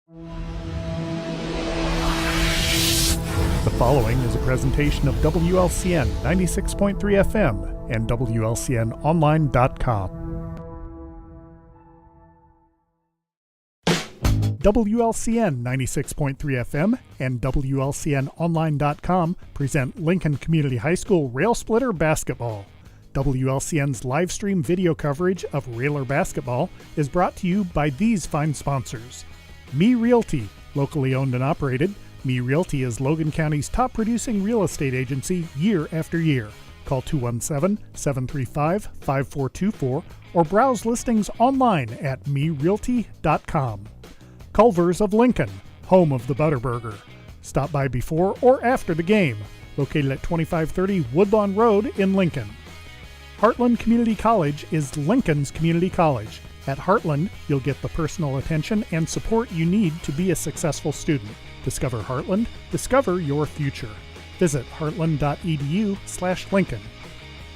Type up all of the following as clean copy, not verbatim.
The following is a presentation of WLCN 96.3 FM and WLCNonline.com. WLCN 96.3 FM and WLCNonline.com present Lincoln Community High School Rail Splitter Basketball. WLCN's live stream video coverage of Railer basketball is brought to you by these fine sponsors. Me Realty, locally owned and operated. Me Realty is Logan County's top producing real estate agency year after year. Call 217-735-5424 or browse listings online at merealty.com. Culver's of Lincoln, home of the Butterburger. Stop by before or after the game, located at 2530 Woodlawn Road in Lincoln. Heartland Community College is Lincoln's community college. At Heartland, you'll get the personal attention and support you need to be a successful student. Discover Heartland, discover your future. Visit heartland.edu/Lincoln.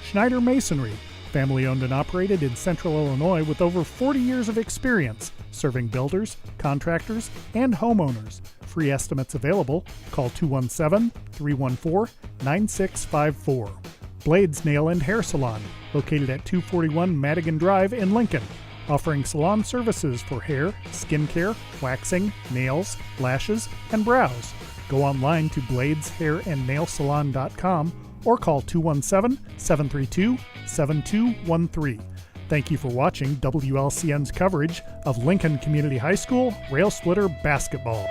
Schneider Masonry, family owned and operated in Central Illinois with over 40 years of experience, serving builders, contractors, and homeowners. Free estimates available. Call 217-314-9654. Blades Nail and Hair Salon, located at 241 Madigan Drive in Lincoln, offering salon services for hair, skincare, waxing, nails, lashes, and brows. Go online to bladeshairandnailsalon.com or call 217-732-7213. Thank you for watching WLCN's coverage of Lincoln Community High School Rail Splitter Basketball.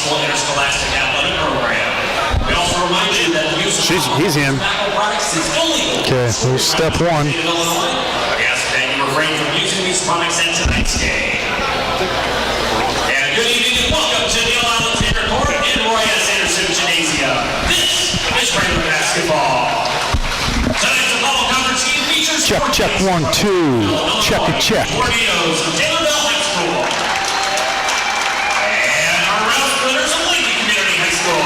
School Interscholastic Athletic Program. We also remind you that the use of He's in. tobacco products is illegal. Okay, here's step one. We ask that you refrain from using these products at tonight's game. And good evening and welcome to Neil Allen Taylor Court and Roy S. Anderson Gymnasium. This is Railer basketball. Tonight's Apollo Conference game features Check 1, 2. Check. Tornadoes of Taylorville High School. And our Rouse Splitters of Lincoln Community High School.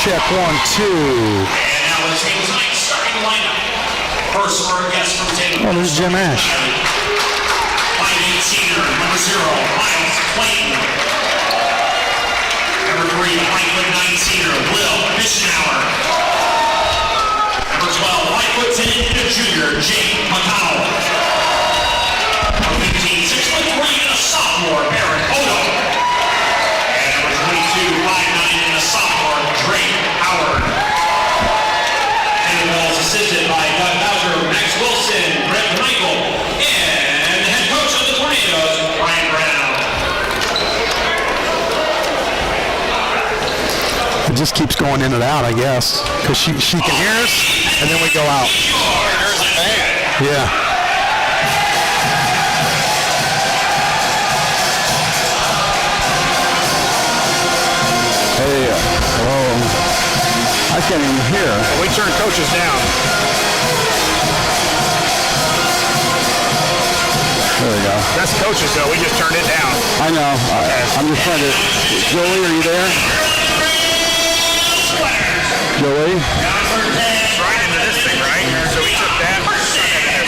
Check 1, 2. And now let's take tonight's starting lineup. First for our guest from Taylorville. Oh, there's Jim Ash. 5'8" senior, number 0, Miles Clayton. Number 3, 5'9" senior, Will Mishnauer. Number 12, 5'10" junior, Jake McConnell. Number 15, 6'3" and a sophomore, Barrett Odo. And number 22, 5'9" and a sophomore, Drake Howard. And the ball is assisted by Doug Bowser, Max Wilson, Brett Michael, and the head coach of the Tornadoes, Ryan Brown. It just keeps going in and out, I guess, because she can hear us, and then we go out. Yeah. Hey, hello. I can't even hear. We turn coaches down. There we go. That's coaches, though. We just turned it down. I know. I'm just trying to. Joey, are you there? Joey? It's right into this thing, right? So we took that.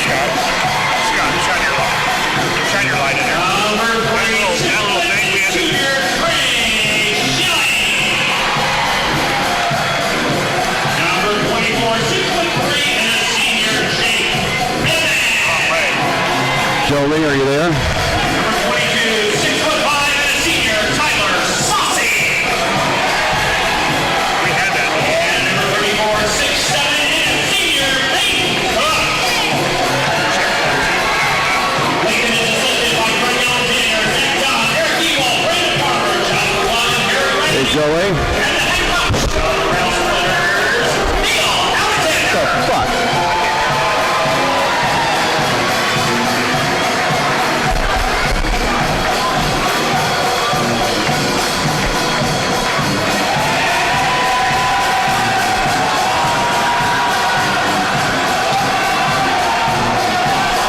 Scott, shine your light in there. That little thing we had to do. Number 24, 6'3", and a senior, Jake Bennett. Joey, are you there? Number 22, 6'5", and a senior, Tyler Saucy. We had that. And number 34, 6'7", and a senior, Peyton Cook. Lincoln is assisted by Greg Alexander, Zach John, Eric Eagle, Brandon Farmer, John One, Eric Wright, Hey, Joey? and the head coach of the Rouse Splitters, Neil Alexander. The fuck?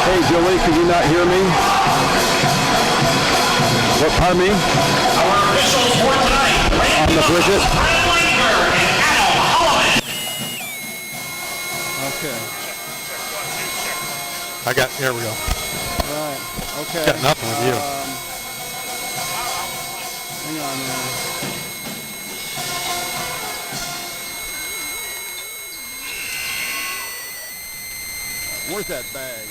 Hey, Joey, can you not hear me? What, pardon me? Our officials for tonight, On the Bridget? Brad Langer and Adam Holloman. Okay. There we go. Right. Okay. Got nothing with you. Hang on there. Where's that bag?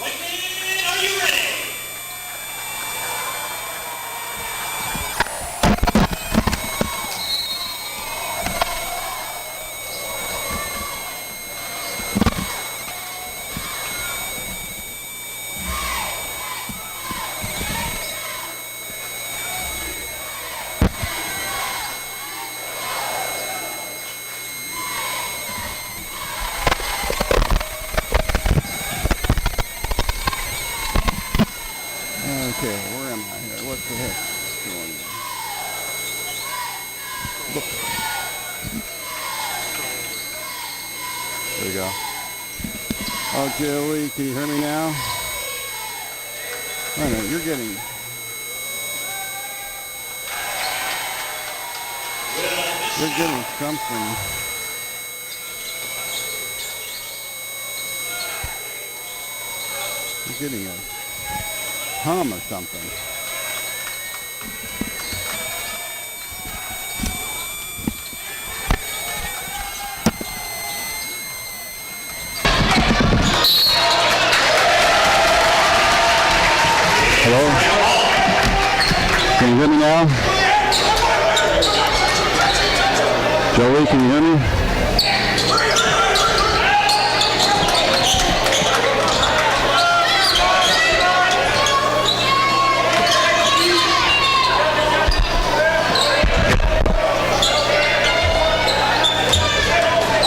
Lincoln, are you ready? Okay, where am I here? What the heck is going on? There you go. Oh, Joey, can you hear me now? I know, you're getting... You're getting something. You're getting a hum or something. Hello? Can you hear me now? Joey, can you hear me?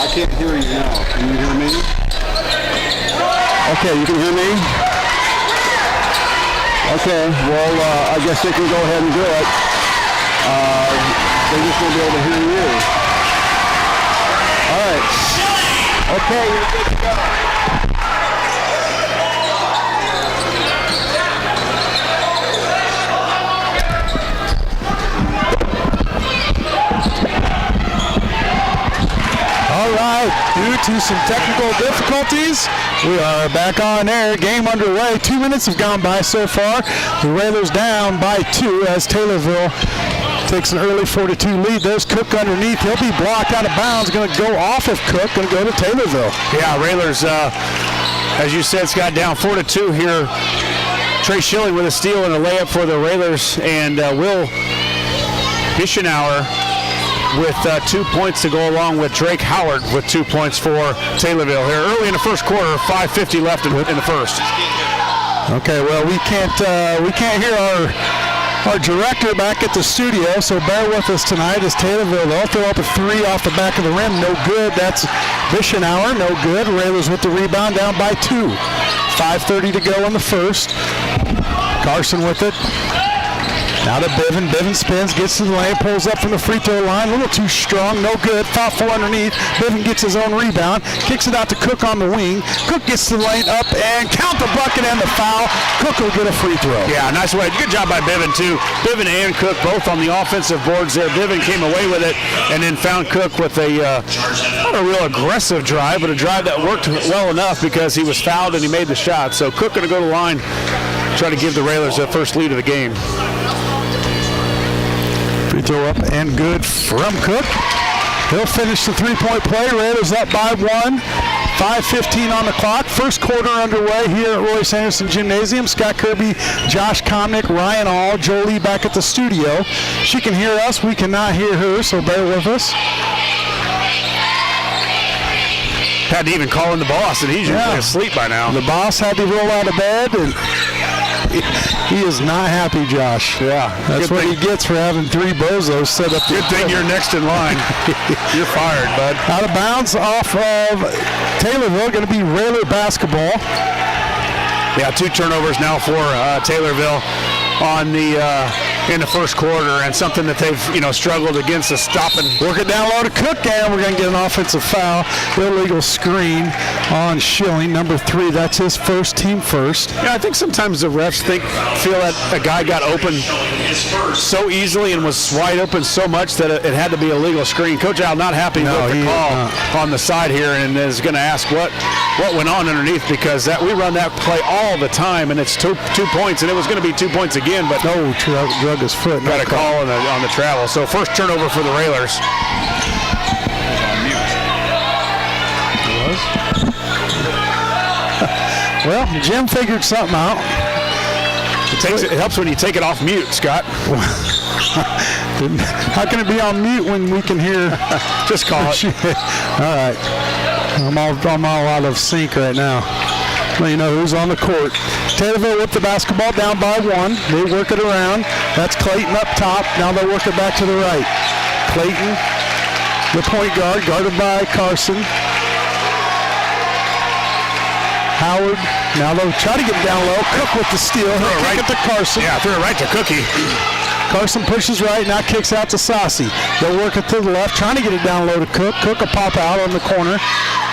I can't hear you now. Can you hear me? Okay, you can hear me? Okay, well, I guess they can go ahead and do it. They just won't be able to hear you. All right. Okay, you're good to go. All right, due to some technical difficulties, we are back on air. Game underway. 2 minutes have gone by so far. The Railers down by 2 as Taylorville takes an early 4-2 lead. There's Cook underneath. He'll be blocked out of bounds. Going to go off of Cook. Going to go to Taylorville. Yeah, Railers, as you said, Scott, down 4-2 here. Trey Schilling with a steal and a layup for the Railers, and Will Bischenauer with 2 points to go along with Drake Howard with 2 points for Taylorville here. Early in the first quarter, 5:50 left in the first. Okay, well, we can't hear our director back at the studio, so bear with us tonight as Taylorville, they'll throw up a 3 off the back of the rim. No good. That's Bischenauer. No good. Railers with the rebound down by 2. 5:30 to go in the first. Carson with it. Now to Bivin. Bivin spins, gets to the lane, pulls up from the free throw line. A little too strong, no good. Foul 4 underneath. Bivin gets his own rebound, kicks it out to Cook on the wing. Cook gets to the lane, up, and count the bucket and the foul. Cook will get a free throw. Yeah, nice way. Good job by Bivin, too. Bivin and Cook both on the offensive boards there. Bivin came away with it and then found Cook with a, not a real aggressive drive, but a drive that worked well enough because he was fouled and he made the shot. So Cook going to go to the line, try to give the Railers the first lead of the game. Free throw up and good from Cook. He'll finish the three-point play. Raiders up by 1. 5:15 on the clock. First quarter underway here at Royce Anderson Gymnasium. Scott Kirby, Josh Komnick, Ryan All, Jolie back at the studio. She can hear us. We cannot hear her, so bear with us. Had to even call in the boss, and he's usually asleep by now. The boss had to roll out of bed, and he is not happy, Josh. Yeah. That's what he gets for having 3 bozos set up. Good thing you're next in line. You're fired, bud. Out of bounds off of Taylorville, going to be Railer basketball. Yeah, 2 turnovers now for Taylorville on in the first quarter, and something that they've struggled against is stopping. Work it down low to Cook, and we're going to get an offensive foul. Illegal screen on Schilling, number 3. That's his first, team first. Yeah, I think sometimes the refs feel that a guy got open so easily and was wide open so much that it had to be a legal screen. Coach Al not happy with the call on the side here, and is going to ask what went on underneath, because we run that play all the time, and it's 2 points, and it was going to be 2 points again, but no, drug his foot. Got a call on the travel. So first turnover for the Railers. Well, Jim figured something out. It helps when you take it off mute, Scott. How can it be on mute when we can hear? Just call it. All right. I'm all out of sync right now. Let you know who's on the court. Taylorville with the basketball down by 1. They work it around. That's Clayton up top. Now they'll work it back to the right. Clayton, the point guard, guarded by Carson. Howard. Now they'll try to get it down low. Cook with the steal. He'll kick it to Carson. Yeah, threw it right to Cookie. Carson pushes right, now kicks out to Saucy. They'll work it to the left, trying to get it down low to Cook. Cook will pop out on the corner.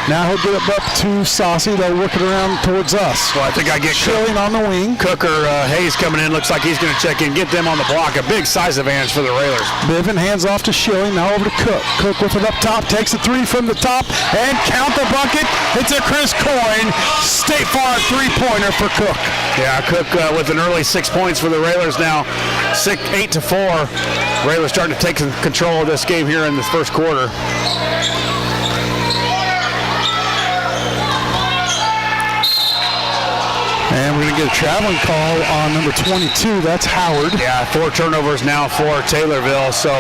Now he'll get it up to Saucy. They'll work it around towards us. Well, I think I get Schilling on the wing. Cook or Hayes coming in. Looks like he's going to check in. Get them on the block. A big size advantage for the Railers. Bivin hands off to Schilling. Now over to Cook. Cook with it up top. Takes a 3 from the top. And count the bucket. It's a Chris Coyne State Farm 3-pointer for Cook. Yeah, Cook with an early 6 points for the Railers now. 8-4. Railers starting to take control of this game here in the first quarter. And we're going to get a traveling call on number 22. That's Howard. Yeah, 4 turnovers now for Taylorville. So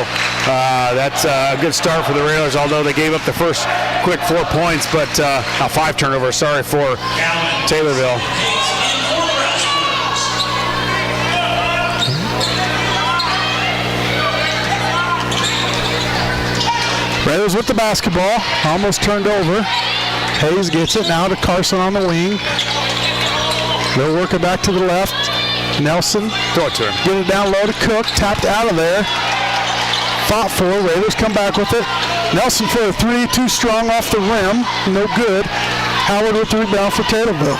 that's a good start for the Railers, although they gave up the first quick 4 points, but 5 turnovers, sorry, for Taylorville. Raiders with the basketball, almost turned over. Hayes gets it now to Carson on the wing. They'll work it back to the left. Nelson, throw it to him. Get it down low to Cook, tapped out of there. Fought for, Raiders come back with it. Nelson for a 3, too strong off the rim, no good. Howard with the rebound for Taylorville.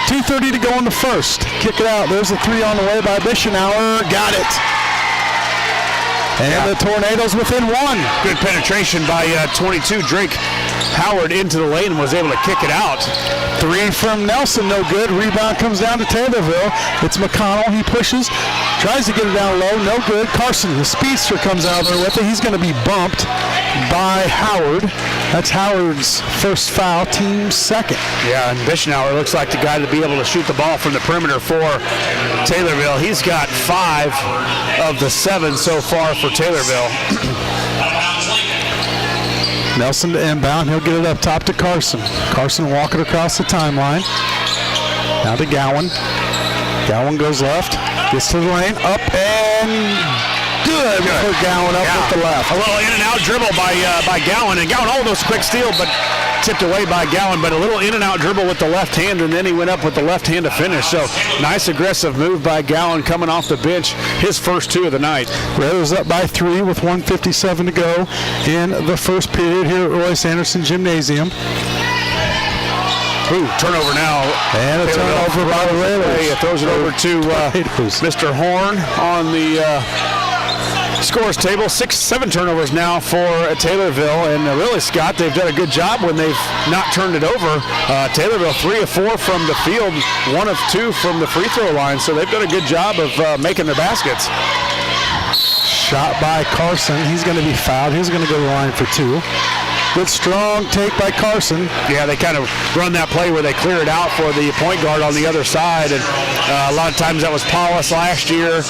2:30 to go in the first. Kick it out, there's a 3 on the way by Bischenauer, got it. And the Tornadoes within 1. Good penetration by 22 Drake Howard into the lane and was able to kick it out. 3 from Nelson, no good. Rebound comes down to Taylorville. It's McConnell, he pushes, tries to get it down low, no good. Carson, the speedster, comes out there with it. He's going to be bumped by Howard. That's Howard's first foul, team second. Yeah, and Bischenauer looks like the guy to be able to shoot the ball from the perimeter for Taylorville. He's got 5 of the 7 so far for Taylorville. Nelson to inbound. He'll get it up top to Carson. Carson walking across the timeline. Now to Gowan. Gowan goes left. Gets to the lane. Up and good. For Gowan up with the left. A little in and out dribble by Gowan. And Gowan almost quick steal, but tipped away by Gowan. But a little in and out dribble with the left hand, and then he went up with the left hand to finish. So nice aggressive move by Gowan coming off the bench. His first 2 of the night. Raiders up by 3 with 1:57 to go in the first period here at Royce Anderson Gymnasium. Ooh, turnover now. And a turnover by the Railers. He throws it over to Mr. Horn on the scores table. 7 turnovers now for Taylorville, and really, Scott, they've done a good job when they've not turned it over. Taylorville 3 of 4 from the field, 1 of 2 from the free throw line, so they've done a good job of making their baskets. Shot by Carson. He's going to be fouled. He's going to go to the line for 2. Good strong take by Carson. Yeah, they kind of run that play where they clear it out for the point guard on the other side, and a lot of times that was Paulus last year.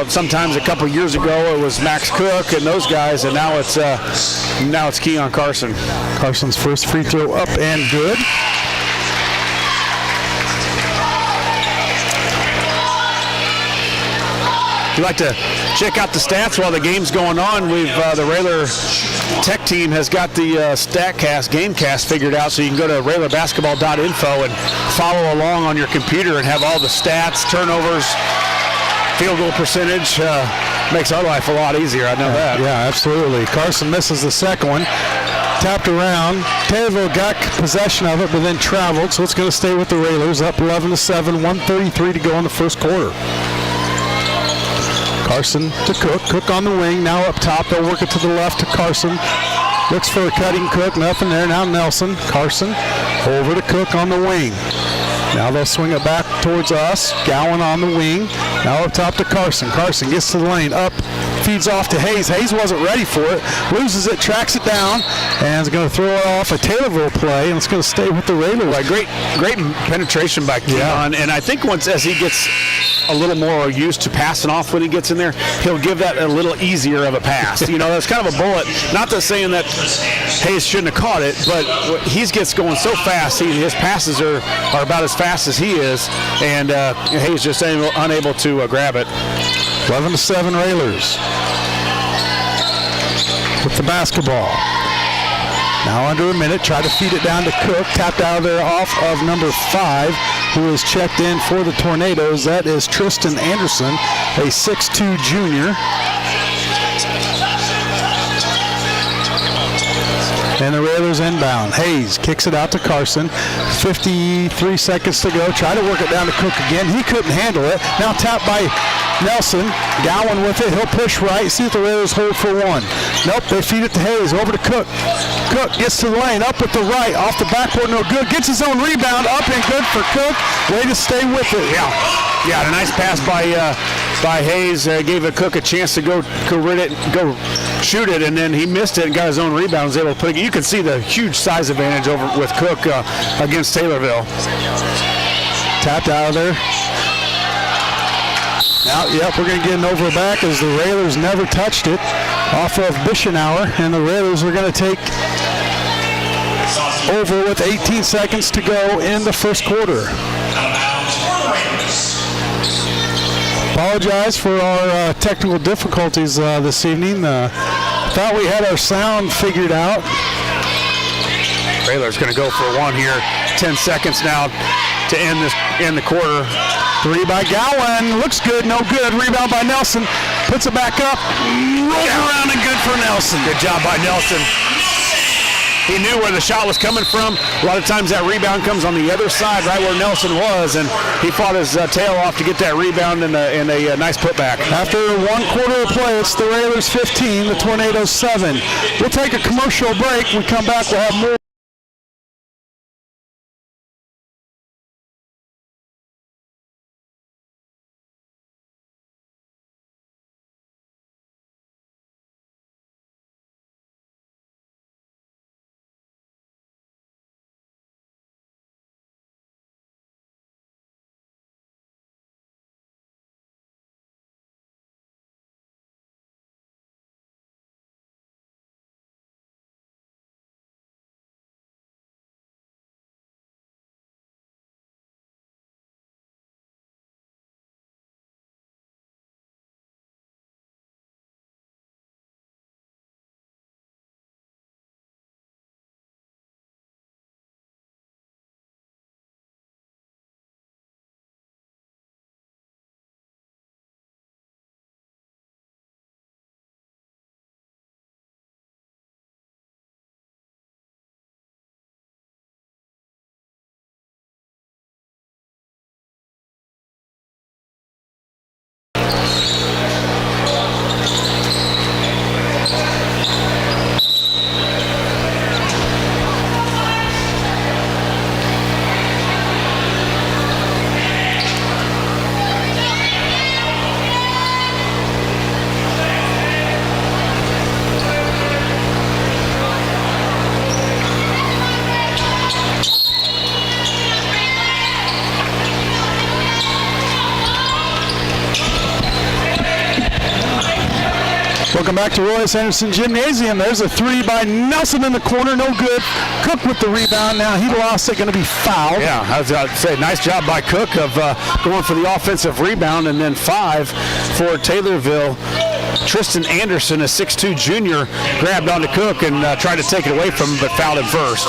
Sometimes a couple years ago it was Max Cook and those guys, and now it's Keon Carson. Carson's first free throw up and good. If you'd like to check out the stats while the game's going on, the Railer tech team has got the StatCast, GameCast figured out, so you can go to railerbasketball.info and follow along on your computer and have all the stats, turnovers, field goal percentage. Makes our life a lot easier, I know that. Yeah, absolutely. Carson misses the second one. Tapped around. Taylorville got possession of it, but then traveled, so it's going to stay with the Railers. Up 11-7, 1:33 to go in the first quarter. Carson to Cook. Cook on the wing. Now up top. They'll work it to the left to Carson. Looks for a cutting Cook. Nothing there. Now Nelson. Carson over to Cook on the wing. Now they'll swing it back towards us. Gowan on the wing. Now up top to Carson. Carson gets to the lane. Up. Feeds off to Hayes. Hayes wasn't ready for it. Loses it. Tracks it down. And is going to throw it off a Taylorville play. And it's going to stay with the Railers. Great penetration by Keon. And I think as he gets a little more used to passing off when he gets in there, he'll give that a little easier of a pass. That's kind of a bullet. Not to saying that Hayes shouldn't have caught it, but he gets going so fast. His passes are about as fast as he is, and Hayes just unable to grab it. 11-7 Railers with the basketball. Now under a minute, try to feed it down to Cook. Tapped out of there off of number 5, who is checked in for the Tornadoes. That is Tristan Anderson, a 6'2 junior. And the Railers inbound. Hayes kicks it out to Carson. 53 seconds to go. Try to work it down to Cook again. He couldn't handle it. Now tapped by Nelson. Gowan with it. He'll push right. See if the Railers hold for 1. Nope, they feed it to Hayes. Over to Cook. Cook gets to the lane. Up with the right. Off the backboard. No good. Gets his own rebound. Up and good for Cook. Way to stay with it. Yeah, a nice pass by Hayes. Gave Cook a chance to go shoot it, and then he missed it and got his own rebound. Was able to put it. You can see the huge size advantage over with Cook against Taylorville. Tapped out of there. Now, yep, we're going to get an over back as the Railers never touched it off of Bischenauer, and the Railers are going to take over with 18 seconds to go in the first quarter. Apologize for our technical difficulties this evening. Thought we had our sound figured out. Railers going to go for one here. 10 seconds now to end the quarter. Three by Gowan. Looks good, no good. Rebound by Nelson. Puts it back up. Rolls around and good for Nelson. Good job by Nelson. He knew where the shot was coming from. A lot of times that rebound comes on the other side, right where Nelson was, and he fought his tail off to get that rebound and a nice putback. After 1 quarter of play, it's the Railers 15, the Tornadoes 7. We'll take a commercial break. When we come back, we'll have more. Welcome back to Royce Anderson Gymnasium. There's a three by Nelson in the corner, no good. Cook with the rebound. Now he lost it, going to be fouled. Yeah, I was about to say, nice job by Cook of going for the offensive rebound, and then 5 for Taylorville. Tristan Anderson, a 6'2 junior, grabbed onto Cook and tried to take it away from him, but fouled him first.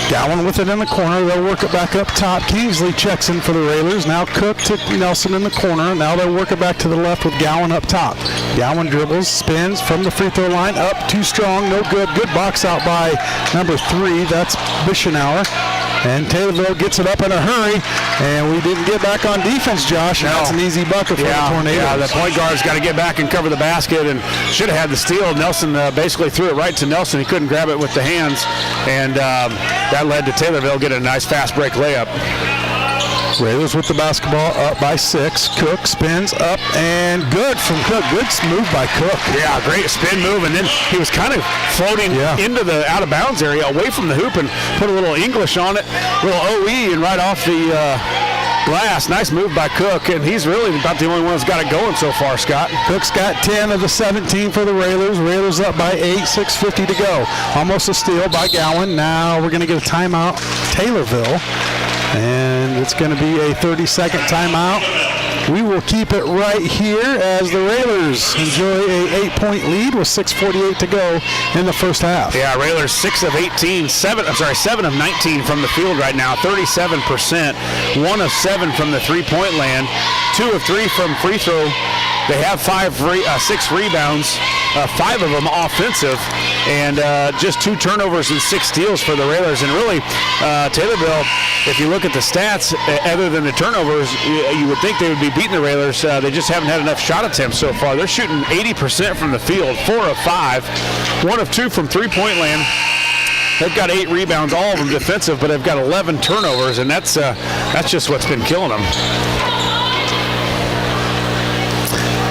Gowan with it in the corner. They'll work it back up top. Kingsley checks in for the Railers. Now Cook to Nelson in the corner. Now they'll work it back to the left with Gowan up top. Gowan dribbles, spins from the free throw line. Up, too strong, no good. Good box out by number 3. That's Bischenauer. And Taylorville gets it up in a hurry. And we didn't get back on defense, Josh. And that's an easy bucket for the Tornadoes. Yeah, the point guard's got to get back and cover the basket, and should have had the steal. Nelson basically threw it right to Nelson. He couldn't grab it with the hands, and that led to Taylorville getting a nice fast break layup. Railers with the basketball, up by 6. Cook spins up and good from Cook. Good move by Cook. Yeah, great spin move, and then he was kind of floating into the out of bounds area away from the hoop and put a little English on it, a little OE, and right off the glass. Nice move by Cook, and he's really about the only one that's got it going so far, Scott. Cook's got 10 of the 17 for the Railers. Railers up by 8, 6:50 to go. Almost a steal by Gowan. Now we're going to get a timeout, Taylorville, and it's going to be a 30-second timeout. We will keep it right here as the Railers enjoy a 8-point lead with 6:48 to go in the first half. Yeah, Railers 7 of 19 from the field right now, 37%, 1 of 7 from the three-point land, 2 of 3 from free throw. They have 6 rebounds, 5 of them offensive, and just 2 turnovers and 6 steals for the Railers. And really, Taylorville, if you look at the stats, other than the turnovers, you would think they would be beating the Railers. They just haven't had enough shot attempts so far. They're shooting 80% from the field, 4 of 5, 1 of 2 from three-point land. They've got 8 rebounds, all of them defensive, but they've got 11 turnovers, and that's just what's been killing them.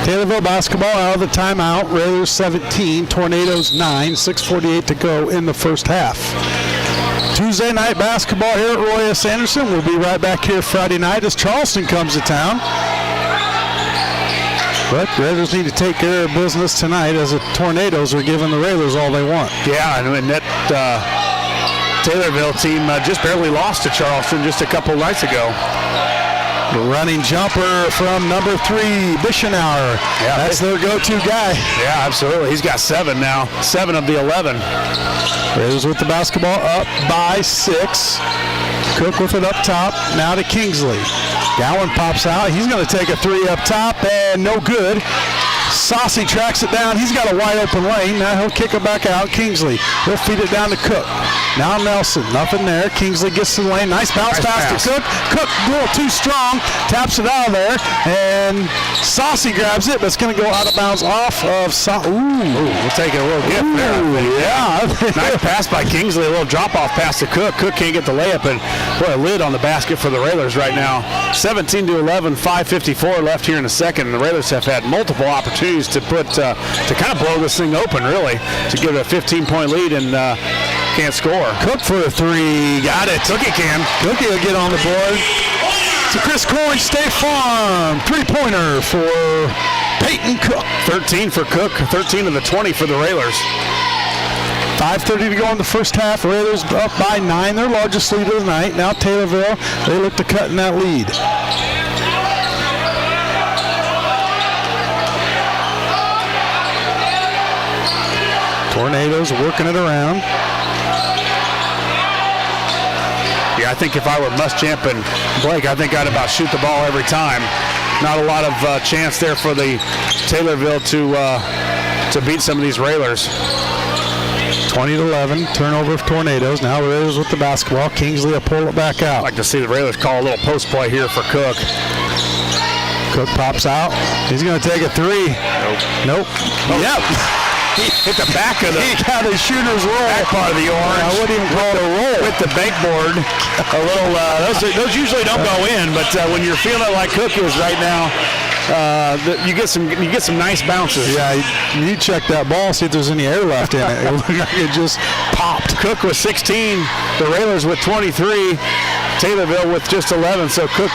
Taylorville basketball out of the timeout. Railers 17, Tornadoes 9, 6:48 to go in the first half. Tuesday night basketball here at Roy S. Anderson. We'll be right back here Friday night as Charleston comes to town. But Raiders need to take care of business tonight as the Tornadoes are giving the Railers all they want. Yeah, and that Taylorville team just barely lost to Charleston just a couple nights ago. The running jumper from number 3, Bischenauer. Yeah, that's their go-to guy. Yeah, absolutely. He's got 7 now. 7 of the 11. Raiders with the basketball up by 6. Cook with it up top. Now to Kingsley. Gowan pops out. He's going to take a 3 up top, and no good. Saucy tracks it down. He's got a wide open lane. Now he'll kick it back out. Kingsley will feed it down to Cook. Now Nelson, nothing there. Kingsley gets to the lane. Nice bounce pass to Cook. Cook a little too strong. Taps it out of there. And Saucy grabs it, but it's going to go out of bounds off of we'll take a little gift there. Yeah. Nice pass by Kingsley. A little drop-off pass to Cook. Cook can't get the layup, and what a lid on the basket for the Railers right now. 17-11, 5:54 left here in the second. And the Railers have had multiple opportunities to kind of blow this thing open, really, to give it a 15-point lead and can't score. Cook for the 3. Got it. Cookie can. Cookie will get on the board. To Chris Corn, State Farm. 3-pointer for Peyton Cook. 13 for Cook. 13 of the 20 for the Railers. 5:30 to go in the first half. Railers up by 9, their largest lead of the night. Now Taylorville, they look to cut in that lead. Tornadoes working it around. Yeah, I think if I were Muschamp and Blake, I think I'd about shoot the ball every time. Not a lot of chance there for the Taylorville to beat some of these Railers. 20-11, turnover of Tornadoes. Now the Railers with the basketball. Kingsley will pull it back out. I'd like to see the Railers call a little post play here for Cook. Cook pops out. He's going to take a 3. Nope. Oh. Yep. He hit the back of He got his shooter's roll. Back part of the orange. I wouldn't even call it a roll. With the bankboard. A little, those usually don't go in, but when you're feeling like Cook is right now, you get some nice bounces. Yeah, you check that ball, see if there's any air left in it. It looked like it just popped. Cook with 16, the Railers with 23, Taylorville with just 11. So Cook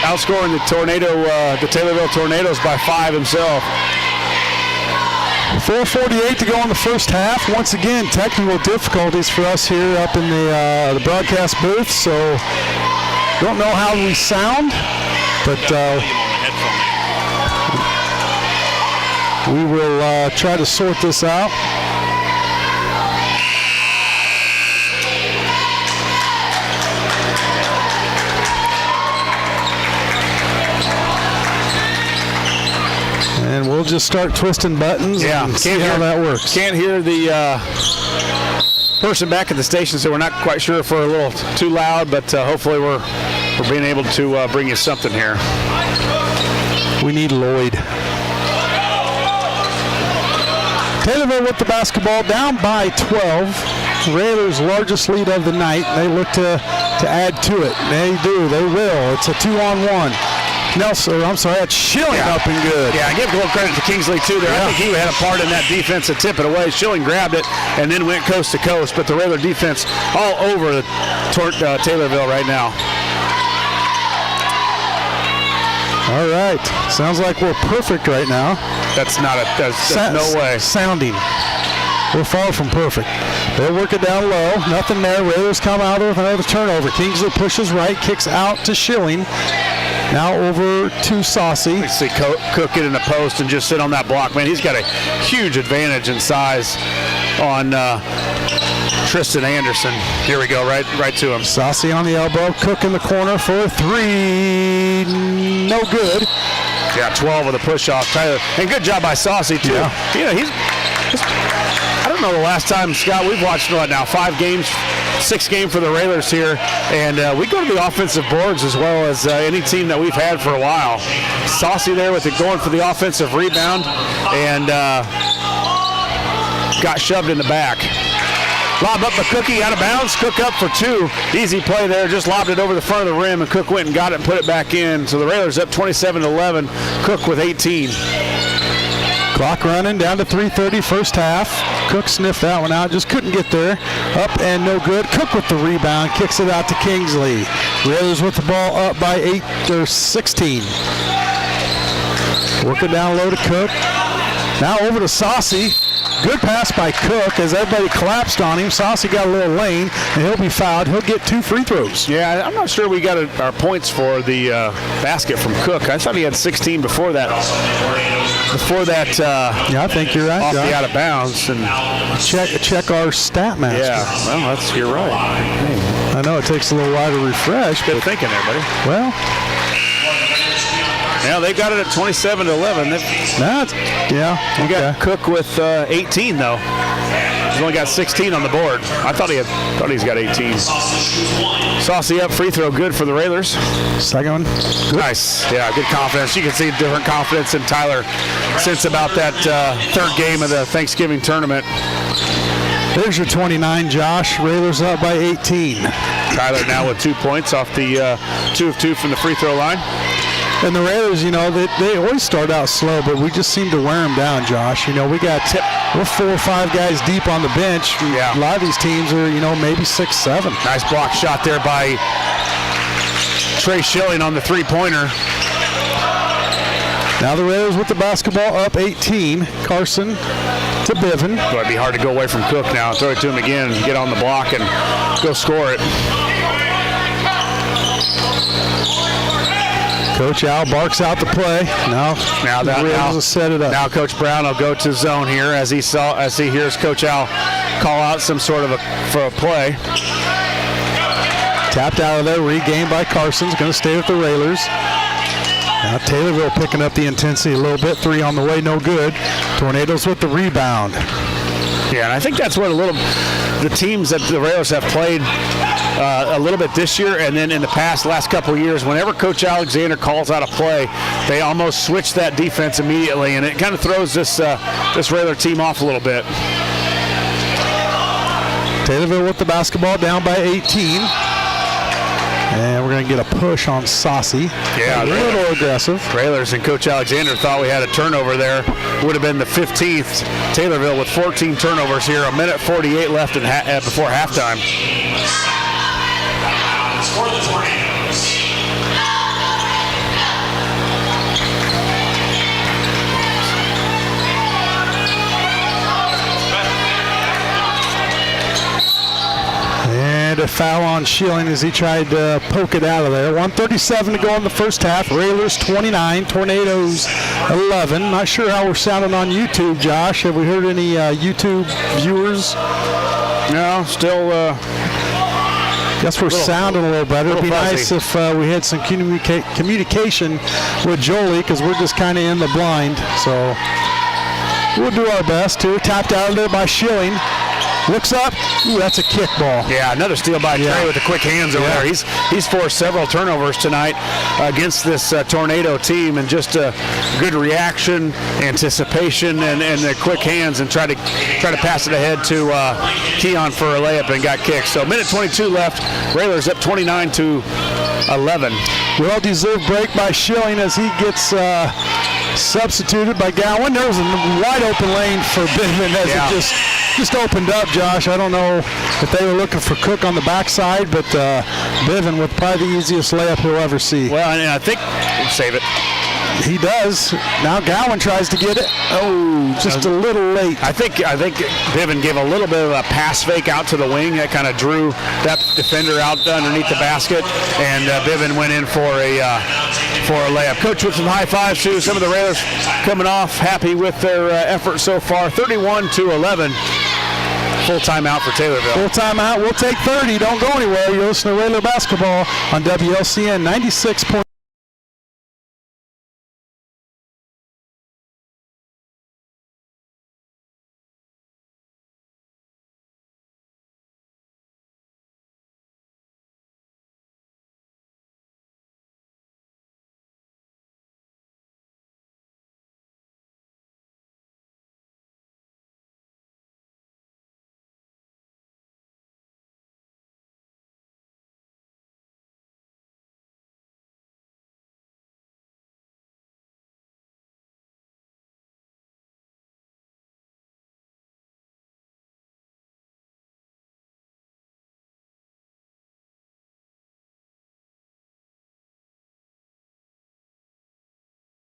outscoring the Taylorville Tornadoes by 5 himself. 4:48 to go in the first half. Once again, technical difficulties for us here up in the broadcast booth. So don't know how we sound, but we will try to sort this out. And we'll just start twisting buttons and see how that works. Can't hear the person back at the station, so we're not quite sure if we're a little too loud, but hopefully we're being able to bring you something here. We need Lloyd. Taylorville with the basketball down by 12. Railers' largest lead of the night. They look to add to it. They do. They will. It's a 2-on-1. Nelson, that's Schilling up and good. Yeah, I give a little credit to Kingsley, too, there. Yeah. I think he had a part in that defense to tip it away. Schilling grabbed it and then went coast to coast, but the Railer defense all over Taylorville right now. All right. Sounds like we're perfect right now. That's no way. Sounding. We're far from perfect. They'll work it down low. Nothing there. Railers come out with another turnover. Kingsley pushes right, kicks out to Schilling. Now over to Saucy. You see Cook get in the post and just sit on that block. Man, he's got a huge advantage in size on Tristan Anderson. Here we go, right to him. Saucy on the elbow. Cook in the corner for a 3. No good. Yeah, 12 with a push-off. Tyler, and good job by Saucy, too. Yeah. You know, I don't know the last time, Scott, we've watched, 5 games, 6 games for the Railers here, and we go to the offensive boards as well as any team that we've had for a while. Saucy there with it going for the offensive rebound, and got shoved in the back. Lob up by Cookie, out of bounds. Cook up for 2. Easy play there. Just lobbed it over the front of the rim, and Cook went and got it and put it back in. So the Railers up 27-11. Cook with 18. Clock running down to 3:30 first half. Cook sniffed that one out, just couldn't get there. Up and no good. Cook with the rebound, kicks it out to Kingsley. Railers with the ball up by 16. Working down low to Cook. Now over to Saucy. Good pass by Cook as everybody collapsed on him. Saucy got a little lane, and he'll be fouled. He'll get 2 free throws. Yeah, I'm not sure we got our points for the basket from Cook. I thought he had 16 before that. Yeah, I think you're right, off Josh. the out of bounds. And check our stat master. yeah, well, you're right. I know it takes a little while to refresh. Good thinking there, buddy. Well, Yeah, they got it at 27-11. we got Cook with 18 though. He's only got 16 on the board. I thought he's got 18. Saucy up, free throw good for the Railers. Second one. Good. Nice. Yeah, good confidence. You can see different confidence in Tyler since about that third game of the Thanksgiving tournament. There's your 29, Josh. Railers up by 18. Tyler now with 2 points off the 2 of 2 from the free throw line. And the Railers, they always start out slow, but we just seem to wear them down, Josh. We're 4 or 5 guys deep on the bench. Yeah. A lot of these teams are, maybe 6, 7. Nice block shot there by Trey Schilling on the three-pointer. Now the Railers with the basketball up 18. Carson to Biven. Well, it'd be hard to go away from Cook now. Throw it to him again, get on the block, and go score it. Coach Al barks out the play. Now the Railers will set it up. Now Coach Brown will go to zone here as he hears Coach Al call out some sort of for a play. Tapped out of there, regained by Carson's going to stay with the Railers. Now Taylorville picking up the intensity a little bit. 3 on the way, no good. Tornadoes with the rebound. Yeah, and I think that's what the teams that the Railers have played a little bit this year, and then in the last couple of years, whenever Coach Alexander calls out a play, they almost switch that defense immediately, and it kind of throws this Railer team off a little bit. Taylorville with the basketball down by 18. And we're going to get a push on Saucy. Yeah, a little aggressive. Railers and Coach Alexander thought we had a turnover there. Would have been the 15th. Taylorville with 14 turnovers here. 1:48 left before halftime. For the Tornadoes. And a foul on Schilling as he tried to poke it out of there. 1:37 to go in the first half. Railers 29, Tornadoes 11. Not sure how we're sounding on YouTube, Josh. Have we heard any YouTube viewers? No, still... Guess we're sounding a little better. It'd be nice if we had some communication with Jolie, because we're just kind of in the blind. So we'll do our best to. Tapped out of there by Schilling. Looks up. Ooh, that's a kick ball. Yeah, another steal by Trey with the quick hands over there. He's forced several turnovers tonight against this Tornado team, and just a good reaction, anticipation, and the quick hands, and try to pass it ahead to Keon for a layup and got kicked. So 1:22 left. Railers up 29-11. Well-deserved break by Schilling as he gets substituted by Gowan. There was a wide open lane for Biven as it just opened up, Josh. I don't know if they were looking for Cook on the backside, but Biven with probably the easiest layup he'll ever see. Well, and I think we'll save it. He does. Now Gowan tries to get it. Oh, just a little late. I think Biven gave a little bit of a pass fake out to the wing that kind of drew that defender out underneath the basket, and Biven went in for a layup. Coach with some high fives to some of the Railers coming off, happy with their effort so far. 31-11. Full timeout for Taylorville. Full timeout. We'll take 30. Don't go anywhere. You're listening to Railer Basketball on WLCN 96.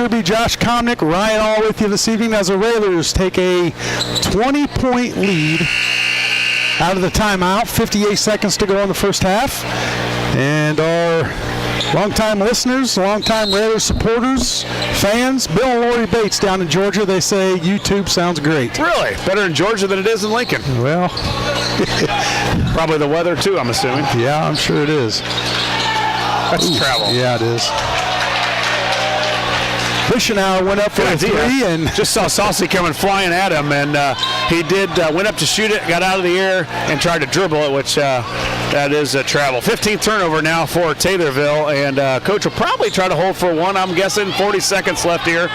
Kirby, Josh Comnick, Ryan all with you this evening as the Railers take a 20-point lead out of the timeout. 58 seconds to go in the first half. And our longtime listeners, longtime Railers supporters, fans, Bill and Lori Bates down in Georgia, they say YouTube sounds great. Really? Better in Georgia than it is in Lincoln? Well, probably the weather too, I'm assuming. Yeah, I'm sure it is. That's travel. Yeah, it is. Bischenauer went up for a three and just saw Saucy coming flying at him, and he did went up to shoot it, got out of the air, and tried to dribble it, which that is travel. 15th turnover now for Taylorville, and coach will probably try to hold for one. I'm guessing 40 seconds left here.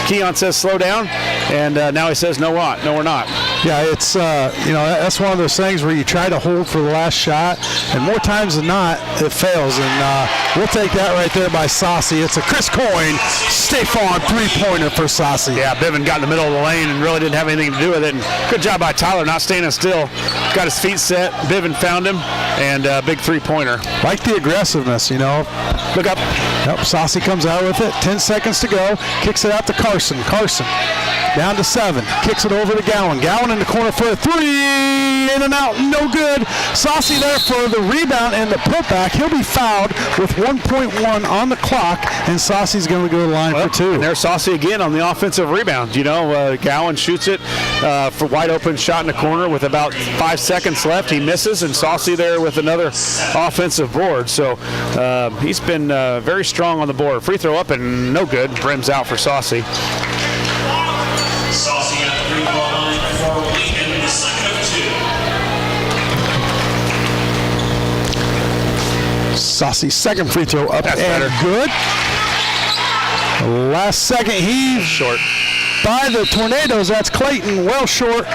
Keon says slow down, and now he says no, we're not. Yeah, it's that's one of those things where you try to hold for the last shot, and more times than not it fails. And we'll take that right there by Saucy. It's a Chris Coyne, Stefan three-pointer for Saucy. Yeah, Biven got in the middle of the lane and really didn't have anything to do with it. And good job by Tyler not standing still. Got his feet set. Biven found him, and big three-pointer. Like the aggressiveness, Look up. Yep, Saucy comes out with it. 10 seconds to go. Kicks it out to Carson. Carson down to 7. Kicks it over to Gowan. Gowan in the corner for a three. In and out. No good. Saucy there for the rebound and the putback. He'll be fouled with 1.1 on the clock, and Saucy's going to go to the line for 2. And there's Saucy again on the offensive rebound. Gowan shoots it for wide open shot in the corner with about 5 seconds left. He misses, and Saucy there with another offensive board. So he's been very strong on the board. Free throw up and no good. Brims out for Saucy. Saucy at the free throw line for Lincoln, the second of 2. Saucy's second free throw up. That's and better. Good. Last second heave Short. by the Tornadoes. That's Clayton, well short.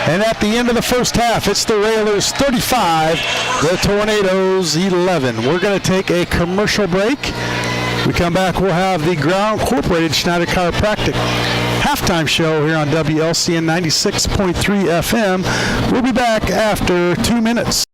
And at the end of the first half, it's the Railers 35, the Tornadoes 11. We're going to take a commercial break. We come back, we'll have the Ground Incorporated Schneider Chiropractic halftime show here on WLCN 96.3 FM. We'll be back after 2 minutes.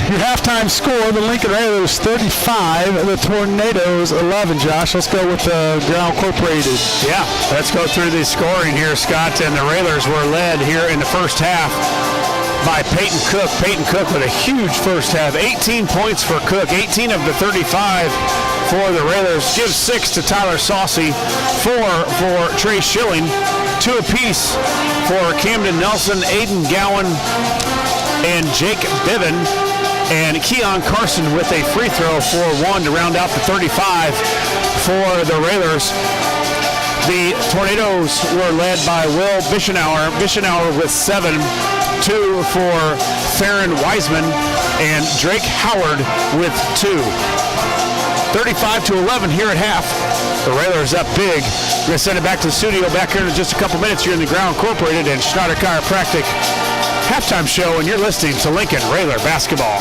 Your halftime score, the Lincoln Railers 35, the Tornadoes 11. Josh, let's go with the Ground Incorporated. Yeah, let's go through the scoring here, Scott. And the Railers were led here in the first half by Peyton Cook. Peyton Cook with a huge first half. 18 points for Cook, 18 of the 35 for the Railers. Gives 6 to Tyler Saucy, 4 for Trey Schilling, 2 apiece for Camden Nelson, Aiden Gowan, and Jake Biven. And Keon Carson with a free throw for 1 to round out the 35 for the Railers. The Tornadoes were led by Will Bischenauer. Bischenauer with 7. 2 for Theron Wiseman, and Drake Howard with 2. 35-11 here at half. The Railers up big. We're going to send it back to the studio back here in just a couple minutes. You're in the Ground Incorporated and Schneider Chiropractic halftime show, and you're listening to Lincoln Railer basketball.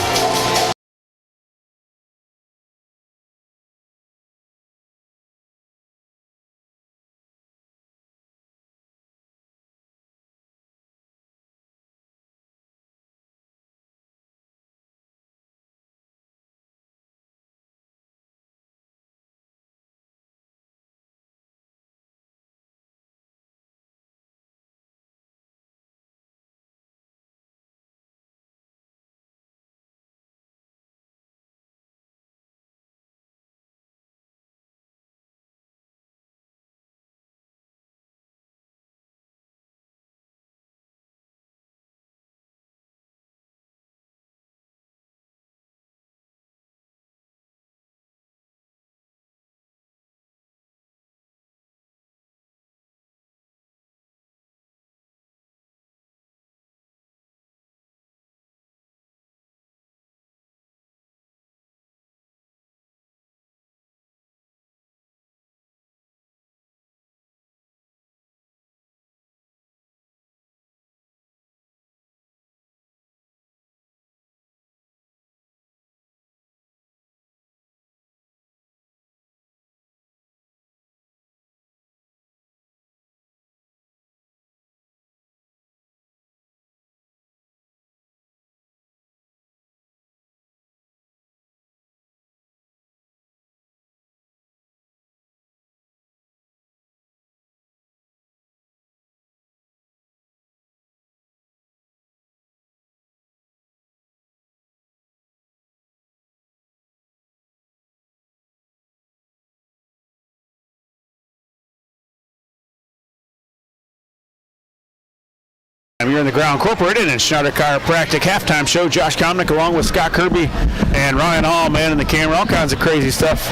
You're in the Ground Incorporated and Schneider Chiropractic halftime show. Josh Comnick along with Scott Kirby and Ryan Hall, man in the camera. All kinds of crazy stuff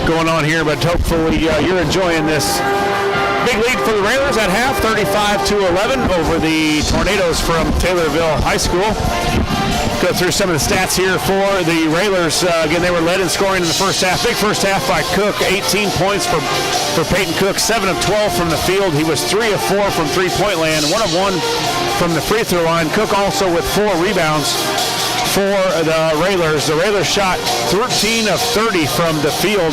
going on here, but hopefully you're enjoying this. Big lead for the Railers at half, 35-11 over the Tornadoes from Taylorville High School. Go through some of the stats here for the Railers. Again, they were led in scoring in the first half. Big first half by Cook, 18 points for Peyton Cook, 7 of 12 from the field. He was 3 of 4 from three-point land, 1 of 1 from the free throw line. Cook also with 4 rebounds for the Railers. The Railers shot 13 of 30 from the field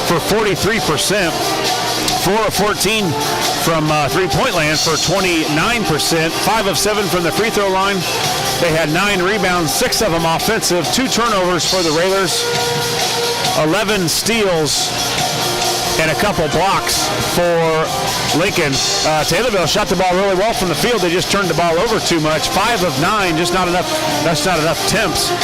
for 43%. 4 of 14 from three-point land for 29%. 5 of 7 from the free throw line. They had 9 rebounds, 6 of them offensive, 2 turnovers for the Railers, 11 steals, and a couple blocks for Lincoln. Taylorville shot the ball really well from the field. They just turned the ball over too much. 5 of 9, just not enough. That's not enough attempts.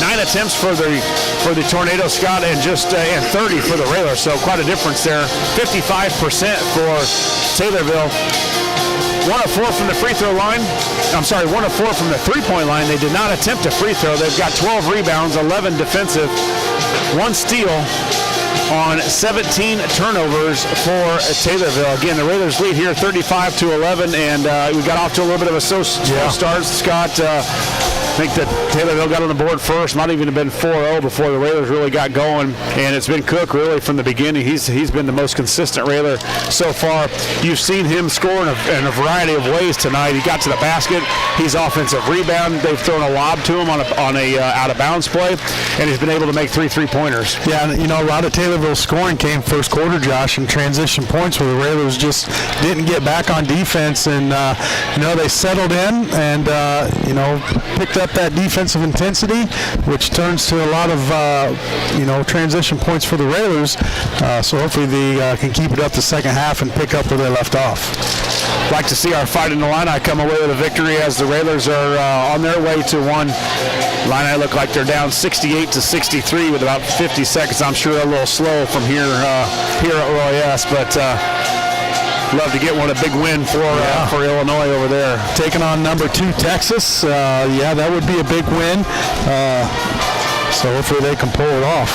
9 attempts for the Tornado, Scott, and 30 for the Railers. So quite a difference there. 55% for Taylorville. 1 of 4 from the free throw line. 1 of 4 from the three-point line. They did not attempt a free throw. They've got 12 rebounds, 11 defensive, 1 steal on 17 turnovers for Taylorville. Again, the Railers lead here 35-11, and we got off to a little bit of a slow start, Scott. I think that Taylorville got on the board first. Might even have been 4-0 before the Railers really got going, and it's been Cook really from the beginning. He's been the most consistent Railer so far. You've seen him score in a variety of ways tonight. He got to the basket. He's offensive rebound. They've thrown a lob to him on a out of bounds play, and he's been able to make 3 3-pointers. Yeah, and a lot of Taylorville's scoring came first quarter, Josh, and transition points where the Railers just didn't get back on defense, and they settled in and picked up that defensive intensity, which turns to a lot of transition points for the Railers. So hopefully they can keep it up the second half and pick up where they left off. Like to see our Fight in the Illini come away with a victory as the Railers are on their way to one. Illini look like they're down 68-63 with about 50 seconds. I'm sure a little slow from here at Roy S., but love to get a big win for Illinois over there. Taking on number 2 Texas, that would be a big win. So hopefully they can pull it off.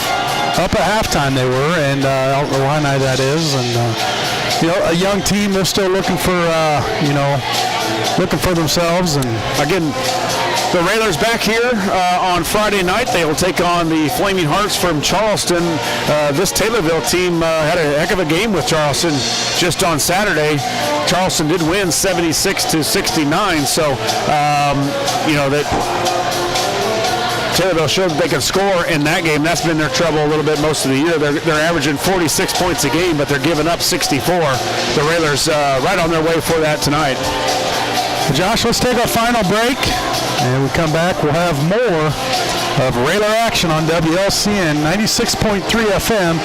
Up at halftime they were, and Illini that is, and a young team. They're still looking for looking for themselves. And again, the Railers back here on Friday night. They will take on the Flaming Hearts from Charleston. This Taylorville team had a heck of a game with Charleston just on Saturday. Charleston did win 76-69, so that Taylorville showed that they can score in that game. That's been their trouble a little bit most of the year. They're averaging 46 points a game, but they're giving up 64. The Railers right on their way for that tonight. Josh, let's take our final break, and we come back. We'll have more of Railer action on WLCN 96.3 FM.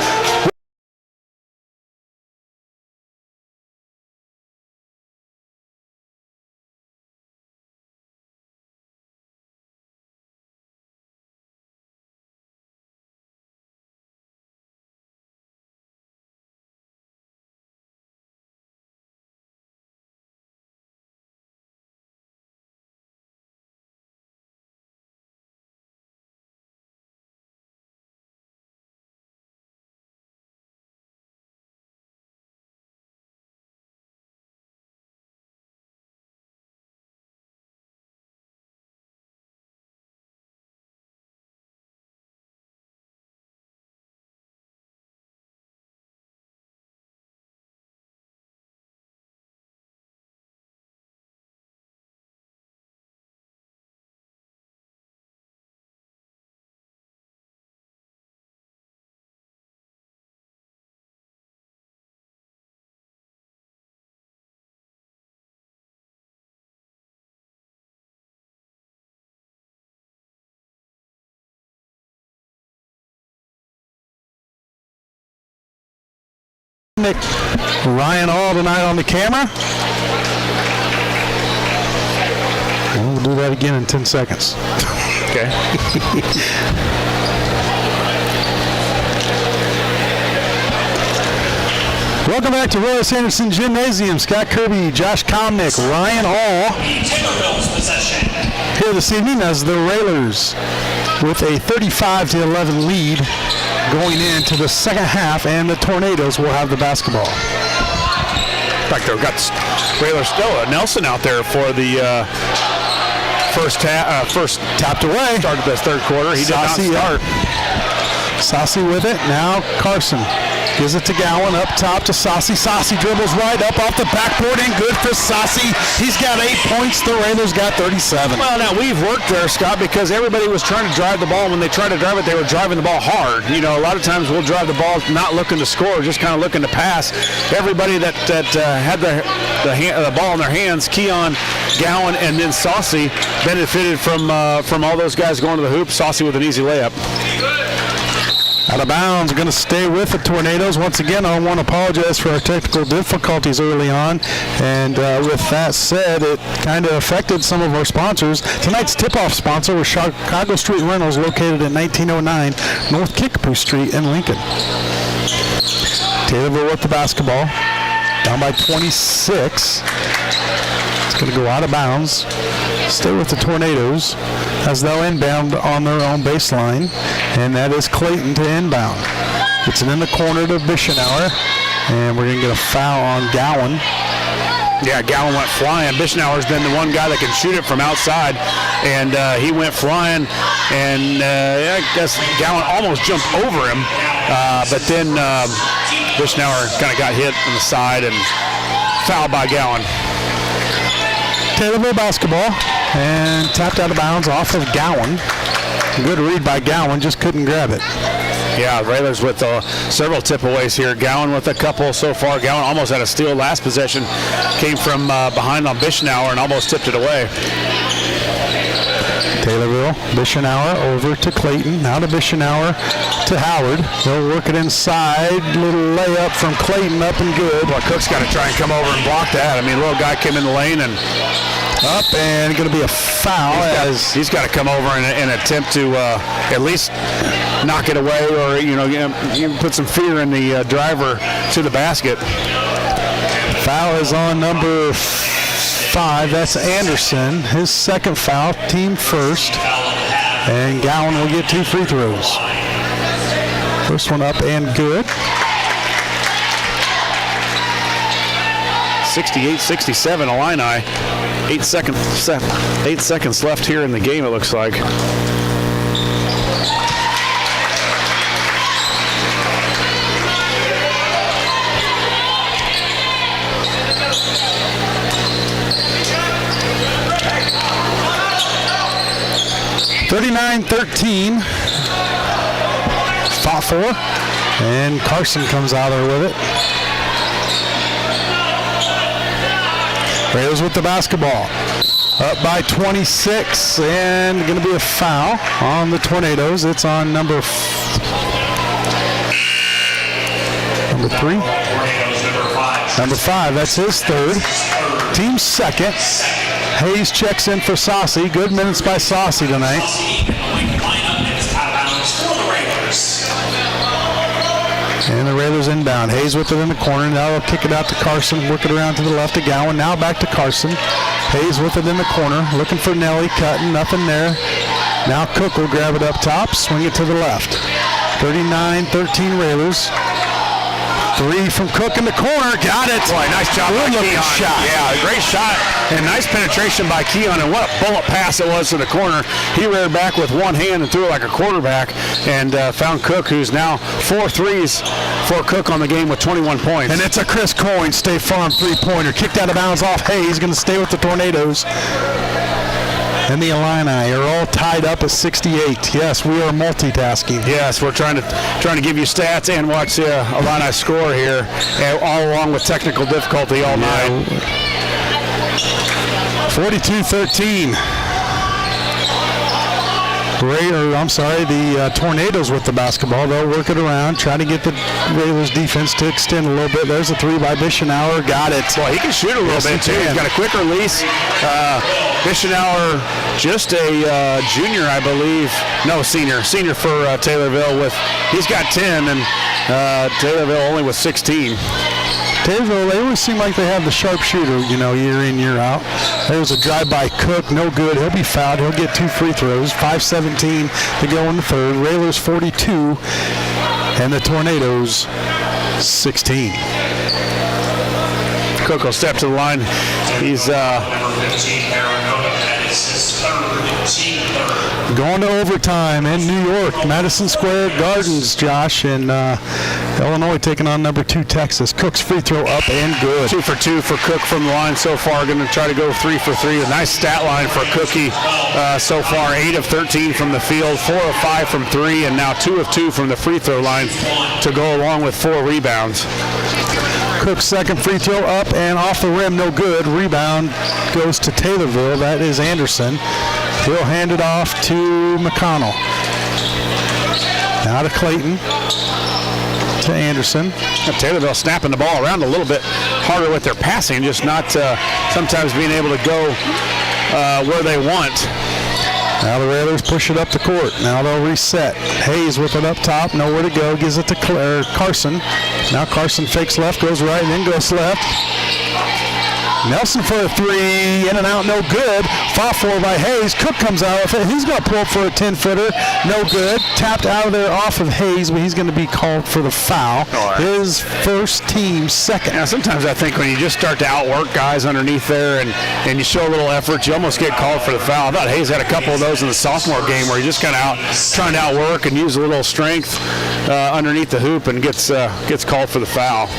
Ryan All tonight on the camera. We'll do that again in 10 seconds. Okay. Welcome back to Royce Anderson Gymnasium. Scott Kirby, Josh Comnick, Ryan All here this evening as the Railers with a 35-11 lead going into the second half, and the Tornadoes will have the basketball. In fact, they've got Railers still. Nelson out there for the first tapped away. Started the third quarter. He did not start. Saucy with it. Now Carson gives it to Gowan, up top to Saucy. Saucy dribbles right up off the backboard, and good for Saucy. He's got 8 points. The Railers got 37. Well, now we've worked there, Scott, because everybody was trying to drive the ball. When they tried to drive it, they were driving the ball hard. You know, a lot of times we'll drive the ball not looking to score, just kind of looking to pass. Everybody that had the ball in their hands, Keon, Gowan, and then Saucy, benefited from all those guys going to the hoop. Saucy with an easy layup. Out of bounds, going to stay with the Tornadoes. Once again, I want to apologize for our technical difficulties early on. And with that said, it kind of affected some of our sponsors. Tonight's tip-off sponsor was Chicago Street Rentals, located at 1909 North Kickapoo Street in Lincoln. Taylorville with the basketball, down by 26. It's going to go out of bounds. Stay with the Tornadoes as they'll inbound on their own baseline, and that is Clayton to inbound. Gets it in the corner to Bischenauer, and we're going to get a foul on Gowan. Yeah, Gowan went flying. Bischenauer's been the one guy that can shoot it from outside, and he went flying, and I guess Gowan almost jumped over him, but then Bischenauer kind of got hit on the side and fouled by Gowan. Taylorville basketball, and tapped out of bounds off of Gowan. Good read by Gowan, just couldn't grab it. Yeah, Railers with several tip-aways here. Gowan with a couple so far. Gowan almost had a steal last possession. Came from behind on Bischenauer and almost tipped it away. Taylorville, Bischenauer over to Clayton. Now to Bischenauer to Howard. They'll work it inside. Little layup from Clayton, up and good. Well, Cook's got to try and come over and block that. I mean, little guy came in the lane and up, and going to be a foul. He's got to come over and attempt to at least knock it away, or put some fear in the driver to the basket. Foul is on number 5. That's Anderson. His second foul, team first. And Gowan will get 2 free throws. First one up and good. 68-67 Illini. 8 seconds left here in the game, it looks like. (39-13). Fought for, and Carson comes out there with it. Raiders with the basketball. Up by 26, and going to be a foul on the Tornadoes. It's on number 3. Number 5, that's his third. Team's second. Hayes checks in for Saucy. Good minutes by Saucy tonight. And the Railers inbound. Hayes with it in the corner. Now they'll kick it out to Carson. Work it around to the left to Gowan. Now back to Carson. Hayes with it in the corner. Looking for Nelly. Cutting. Nothing there. Now Cook will grab it up top. Swing it to the left. 39-13 Railers. 3 from Cook in the corner. Got it. Boy, nice job by Keon. Shot. Yeah, great shot and nice penetration by Keon. And what a bullet pass it was to the corner. He reared back with one hand and threw it like a quarterback and found Cook, who's now 4 threes for Cook on the game with 21 points. And it's a Chris Coyne State Farm three-pointer. Kicked out of bounds off Hayes. Going to stay with the Tornadoes. And the Illini are all tied up at 68. Yes, we are multitasking. Yes, we're trying to give you stats and watch the Illini score here, all along with technical difficulty all night. 42-13. The Tornadoes with the basketball. They'll work it around, try to get the Railers defense to extend a little bit. There's a 3 by Bischenauer. Got it. Well, he can shoot a little bit, too. He's got a quick release. Bischenauer, just a junior, I believe. No, senior for Taylorville. He's got 10, and Taylorville only with 16. Taylorville, they always seem like they have the sharpshooter, year in, year out. There was a drive by Cook, no good. He'll be fouled. He'll get 2 free throws. 5:17 to go in the third. Railers 42, and the Tornadoes 16. Cook will step to the line. He's going to overtime in New York, Madison Square Gardens, Josh, and Illinois taking on number 2 Texas. Cook's free throw up and good. 2 for 2 for Cook from the line so far. Going to try to go 3 for 3. A nice stat line for Cookie so far. 8 of 13 from the field, 4 of 5 from 3, and now 2 of 2 from the free throw line to go along with 4 rebounds. Cook's second free throw up and off the rim, no good. Rebound goes to Taylorville. That is Anderson. He'll hand it off to McConnell. Now to Clayton. To Anderson. Taylorville snapping the ball around a little bit harder with their passing, just not sometimes being able to go where they want. Now the Railers push it up the court. Now they'll reset. Hayes with it up top. Nowhere to go. Gives it to Carson. Now Carson fakes left, goes right, and then goes left. Nelson for a 3, in and out, no good. Fought for by Hayes. Cook comes out with it. He's going to pull up for a 10-footer, no good. Tapped out of there off of Hayes, but he's going to be called for the foul. His first, team second. Now, sometimes I think when you just start to outwork guys underneath there and you show a little effort, you almost get called for the foul. I thought Hayes had a couple of those in the sophomore game where he just kind of trying to outwork and use a little strength underneath the hoop and gets called for the foul.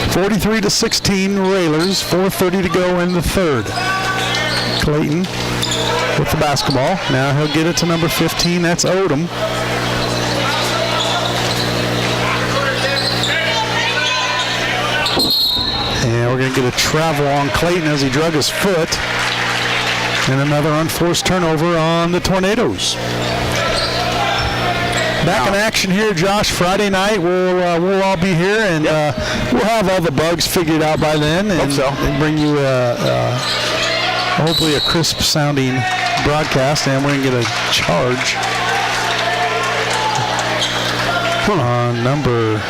43-16 Railers, 4:30 to go in the third. Clayton with the basketball. Now he'll get it to number 15. That's Odom. And we're going to get a travel on Clayton as he drug his foot. And another unforced turnover on the Tornadoes. Back in action here, Josh. Friday night, we'll all be here, and we'll have all the bugs figured out by then, and bring you hopefully a crisp-sounding broadcast, and we're going to get a charge on number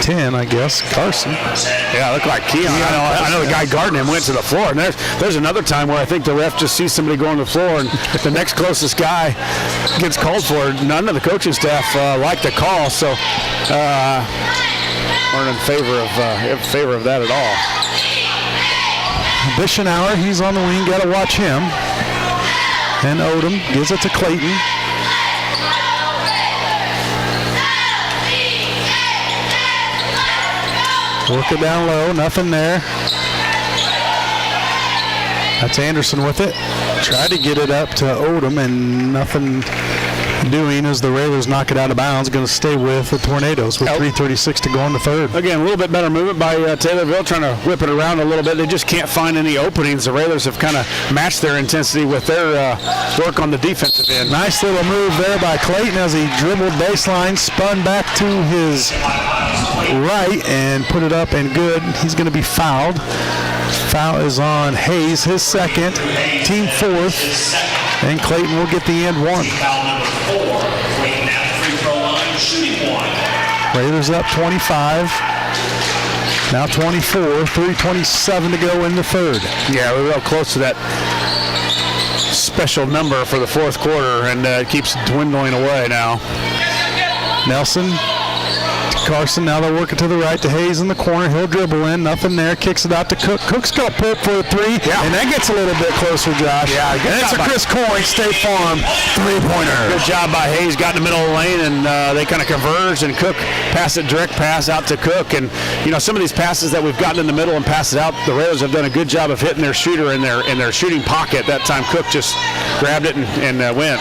10, I guess, Carson. Yeah, it looked like Keon. I know the guy guarding him went to the floor. And there's another time where I think the ref just sees somebody go on the floor, and if the next closest guy gets called for, none of the coaching staff like the call. So aren't in favor of that at all. Bischenauer, he's on the wing, got to watch him. And Odom gives it to Clayton. Work it down low, nothing there. That's Anderson with it. Tried to get it up to Odom and nothing doing as the Railers knock it out of bounds. Going to stay with the Tornadoes with 3:36 to go in the third. Again, a little bit better movement by Taylorville, trying to whip it around a little bit. They just can't find any openings. The Railers have kind of matched their intensity with their work on the defensive end. Nice little move there by Clayton as he dribbled baseline, spun back to his right and put it up and good. He's going to be fouled. Foul is on Hayes, his second, team fourth, and Clayton will get the end one. Foul number 4. Clayton at the free throw line, shooting 1. Raiders up 25, now 24, 3:27 to go in the third. Yeah, we're real close to that special number for the fourth quarter, and it keeps dwindling away now. Nelson to Carson, now they'll work it to the right to Hayes in the corner. He'll dribble in, nothing there, kicks it out to Cook. Cook's going to pull for a three, and that gets a little bit closer, Josh. Yeah, and it's a Chris Coyne, State Farm three-pointer. Good job by Hayes, got in the middle of the lane, and they kind of converged, and Cook passed it, direct pass out to Cook. And, you know, some of these passes that we've gotten in the middle and passed it out, the Railers have done a good job of hitting their shooter in their shooting pocket. That time Cook just grabbed it and went.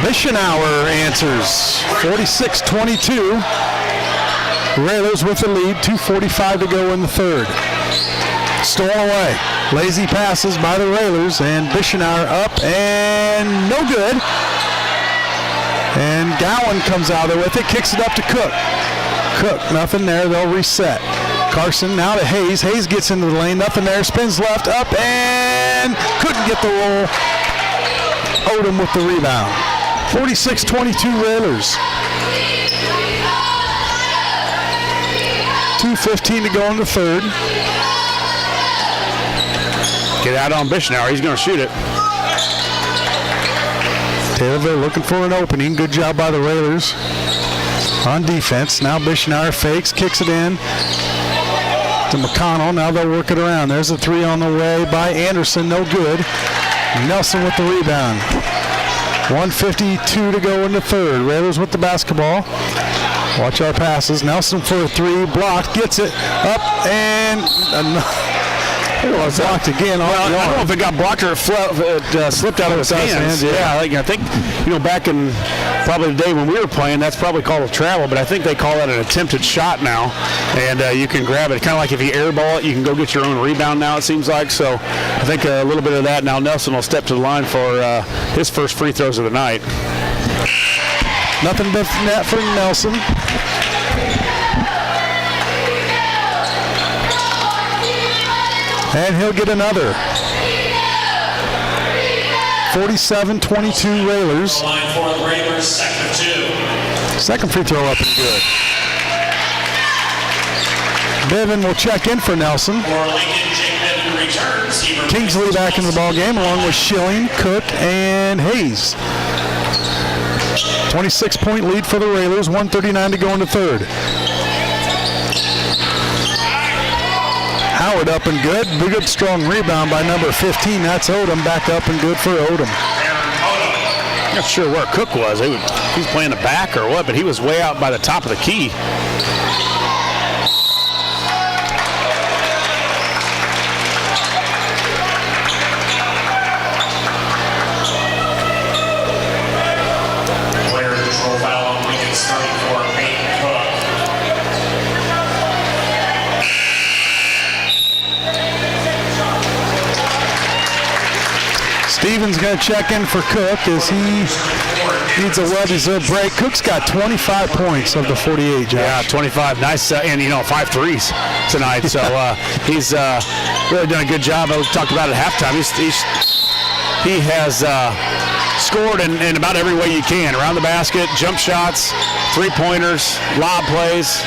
Bischenauer answers, 46-22. Railers with the lead, 2:45 to go in the third. Stolen away. Lazy passes by the Railers, and Bischenauer up and no good. And Gowan comes out there with it, kicks it up to Cook. Cook, nothing there, they'll reset. Carson now to Hayes. Hayes gets into the lane, nothing there, spins left, up, and couldn't get the roll. Odom with the rebound. 46-22 Railers. 2:15 to go in the third. Get out on Bischenauer. He's going to shoot it. Taylorville looking for an opening. Good job by the Railers on defense. Now Bischenauer fakes, kicks it in to McConnell. Now they'll work it around. There's a three on the way by Anderson. No good. Nelson with the rebound. 1:52 to go in the third. Railers with the basketball. Watch our passes. Nelson for a three. Blocked. Gets it up and blocked again. Well, I don't know if it got blocked or it slipped out of his hands. Yeah, I think, you know, back in probably the day when we were playing, that's probably called a travel, but I think they call that an attempted shot now, and you can grab it. Kind of like if you airball it, you can go get your own rebound now, it seems like. So I think a little bit of that. Now Nelson will step to the line for his first free throws of the night. Nothing but net for Nelson. And he'll get another. 47-22 Railers. Line for the Railers, second of 2. Second free throw up and good. Bevan will check in for Nelson. For Lincoln, Jake Bevan returns. Kingsley back in the ball game along with Schilling, Cook, and Hayes. 26-point lead for the Railers. 1:39 to go in the third. Howard up and good. Good strong rebound by number 15. That's Odom. Back up and good for Odom. Not sure where Cook was. He's playing the back or what, but he was way out by the top of the key. Player control foul on Lincoln starting for Peyton Cook. Stevens going to check in for Cook as he needs a well-deserved break. Cook's got 25 points of the 48, Josh. Yeah, 25. Nice, and, 5 threes tonight. So he's really done a good job. I talked about it at halftime. He has scored in about every way you can. Around the basket, jump shots, three-pointers, lob plays.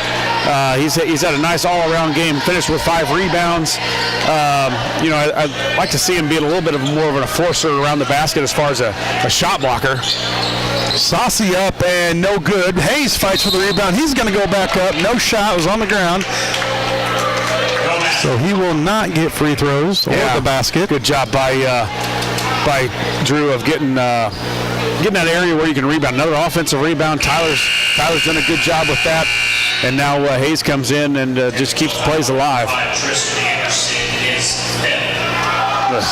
He's had a nice all-around game, finished with 5 rebounds. I'd like to see him being a little bit more of an enforcer around the basket as far as a shot blocker. Saucy up and no good. Hayes fights for the rebound. He's going to go back up. No shot. Was on the ground. So he will not get free throws or the basket. Good job by Drew of getting that area where you can rebound. Another offensive rebound. Tyler's done a good job with that. And now Hayes comes in and just keeps plays alive.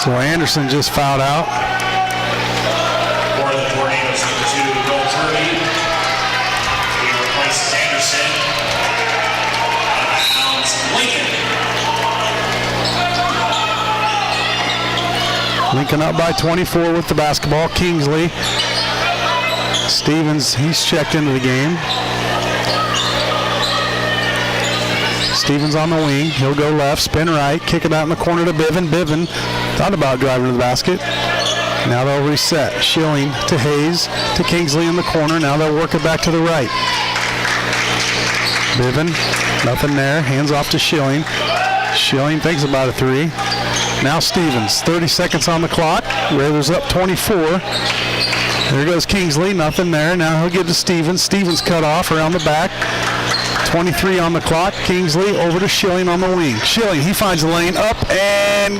So Anderson just fouled out. For the Tornadoes to Will Turvey. He replaces Anderson. Out of bounds, Lincoln up by 24 with the basketball. Kingsley. Stevens, he's checked into the game. Stevens on the wing. He'll go left, spin right, kick it out in the corner to Biven. Biven thought about driving to the basket. Now they'll reset. Schilling to Hayes, to Kingsley in the corner. Now they'll work it back to the right. Biven, nothing there. Hands off to Schilling. Schilling thinks about a 3. Now Stevens, 30 seconds on the clock. Raiders up 24. There goes Kingsley, nothing there. Now he'll get to Stevens. Stevens cut off around the back. 23 on the clock. Kingsley over to Schilling on the wing. Schilling, he finds the lane up and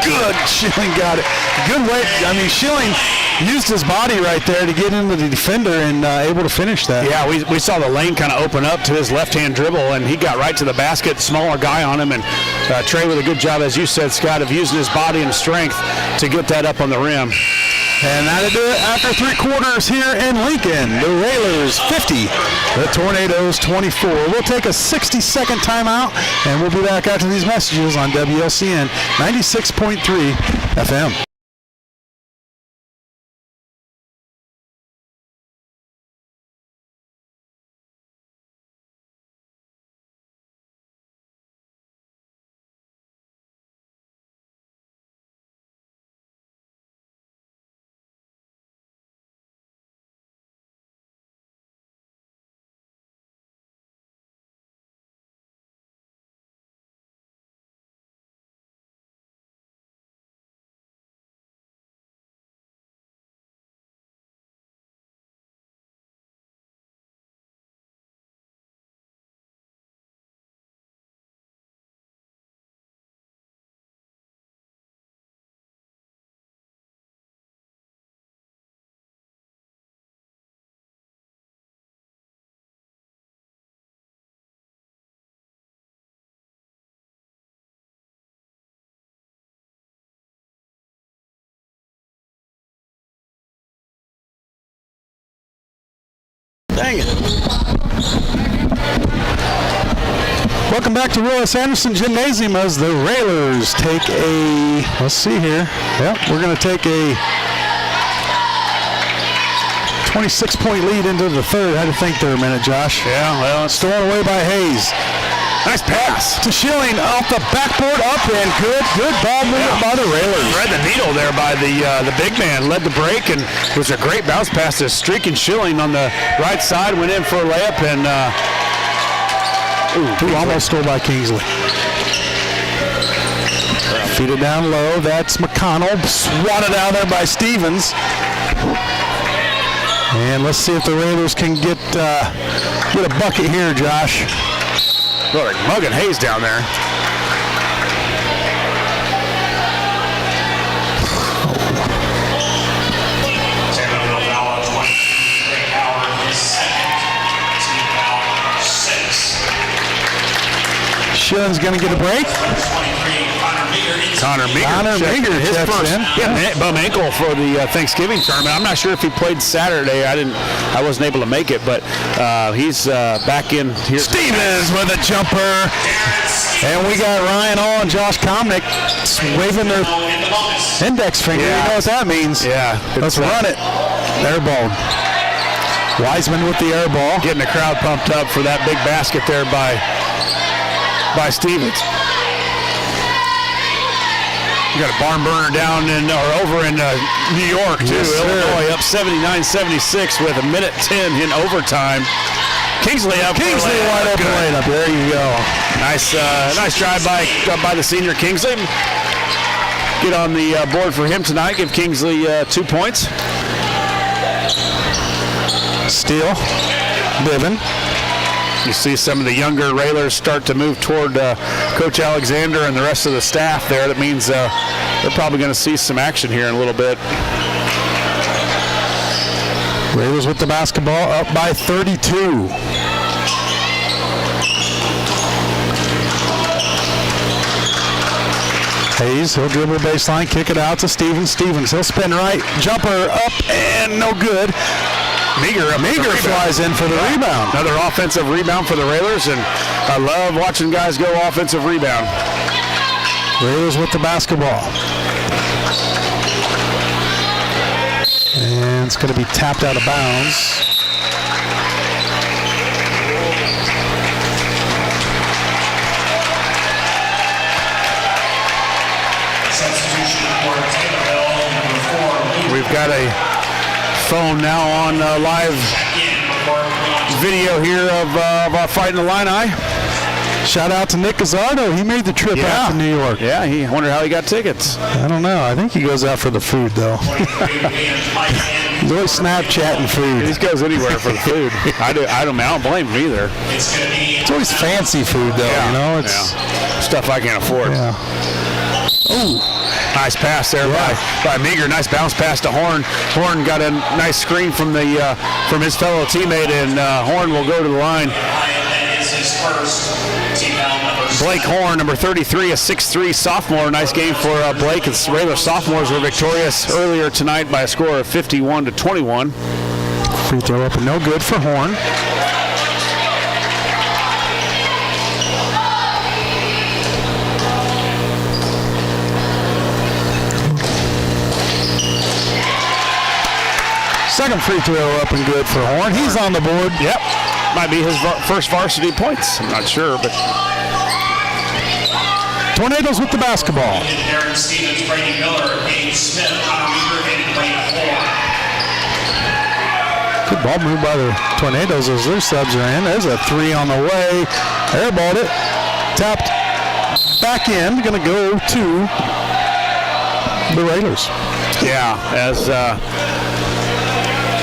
good. Schilling got it. Good way. I mean, Schilling used his body right there to get into the defender and able to finish that. Yeah, we saw the lane kind of open up to his left-hand dribble, and he got right to the basket. Smaller guy on him, and Trey with a good job, as you said, Scott, of using his body and strength to get that up on the rim. And that'll do it after 3 quarters here in Lincoln. The Railers 50, the Tornadoes 24. We'll take a 60-second timeout, and we'll be back after these messages on WLCN 96.3 FM. Dang it. Welcome back to Willis Anderson Gymnasium as the Railers take a, let's see here. Yep, we're going to take a 26-point lead into the third. Had to think there a minute, Josh. Yeah, well, it's stolen away by Hayes. Nice pass to Schilling off the backboard, up and good ball movement by the Railers. Thread the needle there by the big man. Led the break, and it was a great bounce pass to streaking Schilling on the right side. Went in for a layup, and almost stole by Kingsley. Feed it down low. That's McConnell. Swatted out there by Stevens. And let's see if the Raiders can get a bucket here, Josh. Well, they're mugging Hayes down there. Taylorville foul on 20. Greg Howard is second. Team foul 6. Schilling's going to get a break. Connor Meager, his first bum ankle for the Thanksgiving tournament. I'm not sure if he played Saturday. I wasn't able to make it, but he's back in here. Stevens with a jumper, and we got Ryan Hall and Josh Comnick waving their index finger. Yeah. You know what that means? Yeah, let's run it. Air ball. Wiseman with the air ball, getting the crowd pumped up for that big basket there by Stevens. You got a barn burner down over in New York, too. Yes, Illinois up 79-76 with 1:10 in overtime. Kingsley up. Kingsley wide open layup. There you go. Nice drive by the senior Kingsley. Get on the board for him tonight. Give Kingsley 2 points. Steal. Biven. You see some of the younger Railers start to move toward Coach Alexander and the rest of the staff there. That means they're probably going to see some action here in a little bit. Railers with the basketball, up by 32. Hayes, he'll dribble baseline, kick it out to Stevens. Stevens, he'll spin right, jumper up and no good. Meager flies in for the rebound. Another offensive rebound for the Railers, and I love watching guys go offensive rebound. Railers with the basketball. And it's going to be tapped out of bounds. Substitution for Taylorville, number 4. We've got a phone now on live video here of our Fight in the Illini. Shout out to Nick Gazzardo. He made the trip out to New York. Yeah, I wonder how he got tickets. I don't know. I think he goes out for the food, though. He's always Snapchatting food. He goes anywhere for the food. I don't blame him either. It's always fancy food, though. You know, it's stuff I can't afford. Yeah. Ooh. Nice pass there by Meager. Nice bounce pass to Horn. Horn got a nice screen from his fellow teammate, and Horn will go to the line. Blake Horn, number 33, a 6'3" sophomore. Nice game for Blake. The Railer sophomores were victorious earlier tonight by a score of 51-21. Free throw up and no good for Horn. Second free throw up and good for Horn. He's on the board. Yep. Might be his first varsity points. I'm not sure, but Tornadoes with the basketball. Darren Stevens, Brady Miller, Gabe Smith, Connor Meager, and Blake Horn. Good ball move by the Tornadoes as their subs are in. There's a three on the way. Airballed it. Tapped back in. Going to go to the Railers. Yeah, as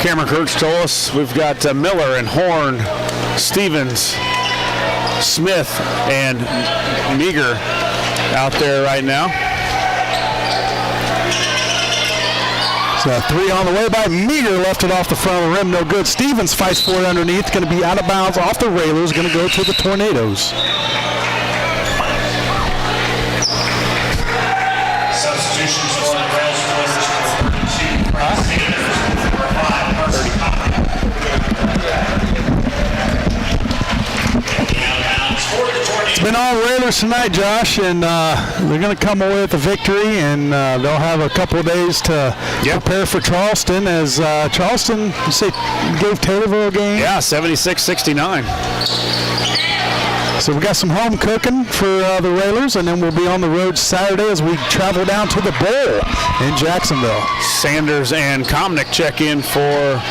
Cameron Kurtz told us, we've got Miller and Horn, Stevens, Smith, and Meager out there right now. So a three on the way by Meager, left it off the front of the rim, no good. Stevens fights for it underneath, going to be out of bounds off the Railers, going to go to the Tornadoes. Substitutions for the Rails Railers, number 2, Frank Sanders, number 5, Mercy Connor. It's been all Railers tonight, Josh, and they're going to come away with a victory, and they'll have a couple of days to prepare for Charleston, as Charleston, you say, gave Taylorville a game? Yeah, 76-69. So we got some home cooking for the Railers, and then we'll be on the road Saturday as we travel down to the Bowl in Jacksonville. Sanders and Komnick check in for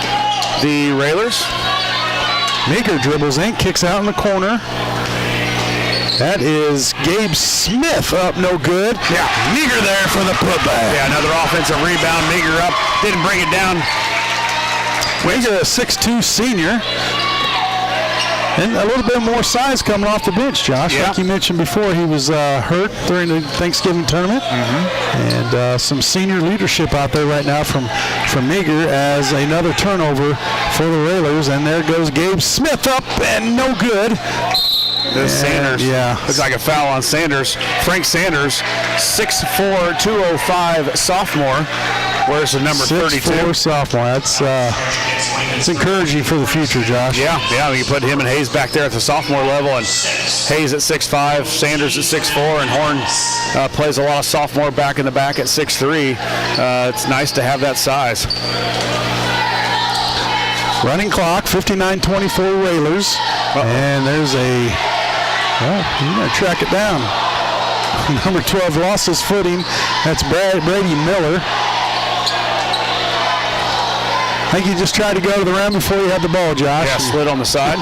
the Railers. Meager dribbles in, kicks out in the corner. That is Gabe Smith up, no good. Yeah, Meager there for the putback. Yeah, another offensive rebound. Meager up, didn't bring it down. Meager, a 6'2" senior. And a little bit more size coming off the bench, Josh. Yeah. Like you mentioned before, he was hurt during the Thanksgiving tournament. And some senior leadership out there right now from Meager as another turnover for the Railers. And there goes Gabe Smith up and no good. Sanders. Yeah. Looks like a foul on Sanders. Frank Sanders, 6'4", 205 sophomore. Where's the number 32? 6'4" sophomore. That's it's encouraging for the future, Josh. Yeah, we can put him and Hayes back there at the sophomore level, and Hayes at 6'5", Sanders at 6'4", and Horn plays a lot of sophomore back in the back at 6'3". It's nice to have that size. Running clock, 59-24 Railers. And there's a, well, you're going to track it down. Number 12 lost his footing. That's Brady Miller. I think you just tried to go to the rim before you had the ball, Josh. Yeah, slid on the side.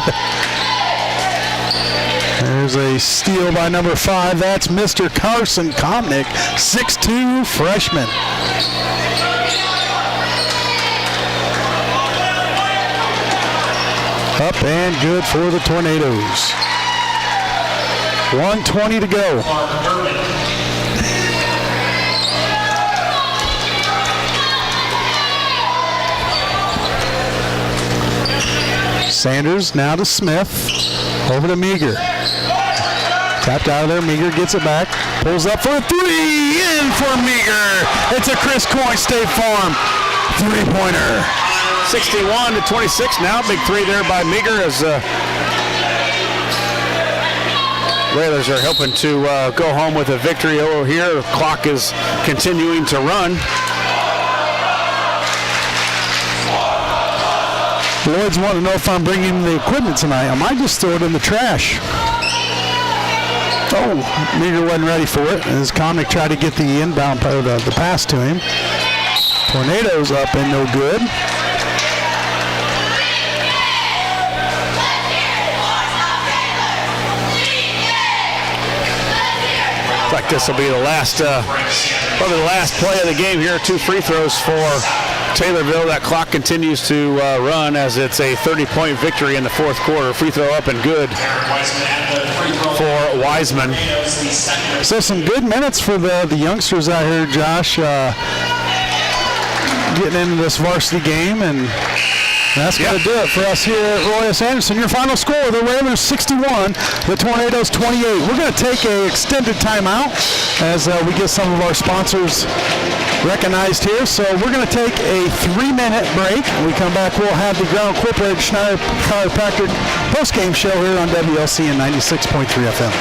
There's a steal by number 5. That's Mr. Carson Komnick, 6'2", freshman. Up and good for the Tornadoes. 1:20 to go. Sanders now to Smith. Over to Meager. Tapped out of there. Meager gets it back. Pulls up for a 3. In for Meager. It's a Chris Coyne State Farm three-pointer. 61-26 now. Big 3 there by Meager as Railers are hoping to go home with a victory over here. The clock is continuing to run. Lloyd's wanting to know if I'm bringing the equipment tonight. I might just throw it in the trash. Oh, Meager wasn't ready for it as Komnick tried to get the inbound part of the pass to him. Tornadoes up and no good. Looks like this will be the last, probably the last play of the game here. 2 free throws for Taylorville. That clock continues to run as it's a 30-point victory in the fourth quarter. Free throw up and good for Wiseman. So some good minutes for the youngsters out here, Josh, getting into this varsity game, and that's going to do it for us here at Royce Anderson. Your final score, the Railers 61, the Tornadoes 28. We're going to take an extended timeout as we get some of our sponsors recognized here. So we're going to take a 3-minute break. When we come back, we'll have the Ground Incorporated Schneider Chiropractic post-game show here on WLCN 96.3 FM.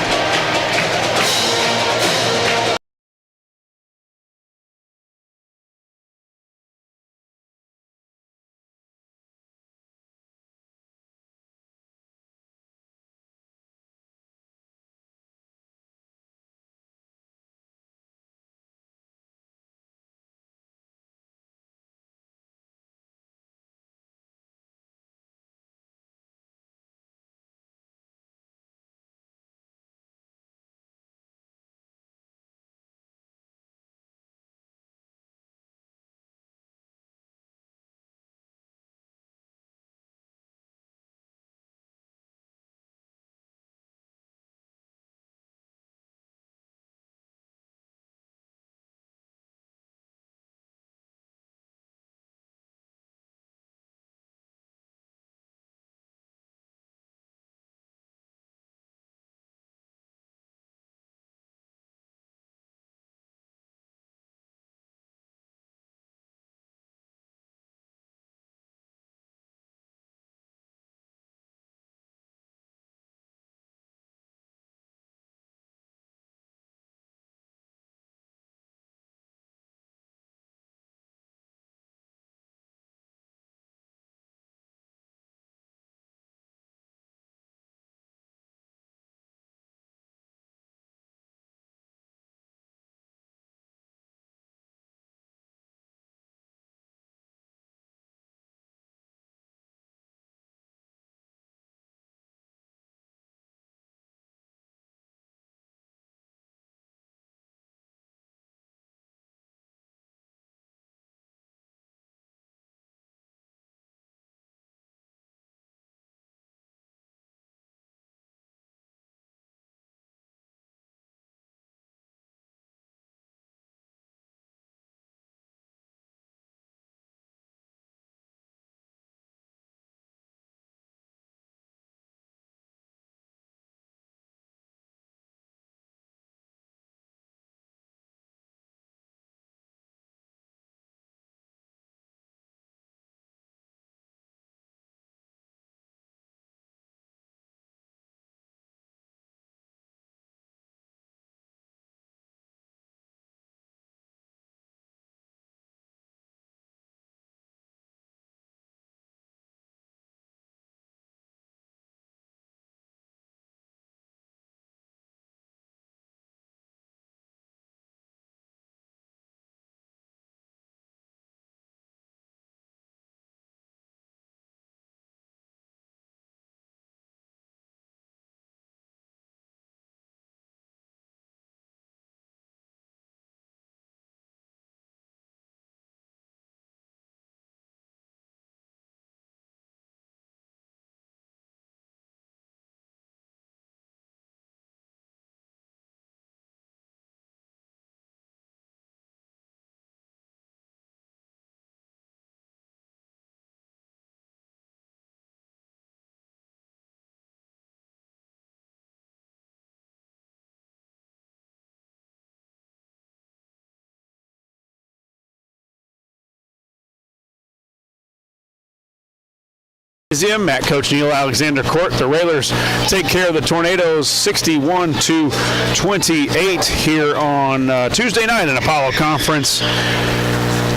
At Coach Neil Alexander Court, the Railers take care of the Tornadoes 61-28 here on Tuesday night in Apollo Conference.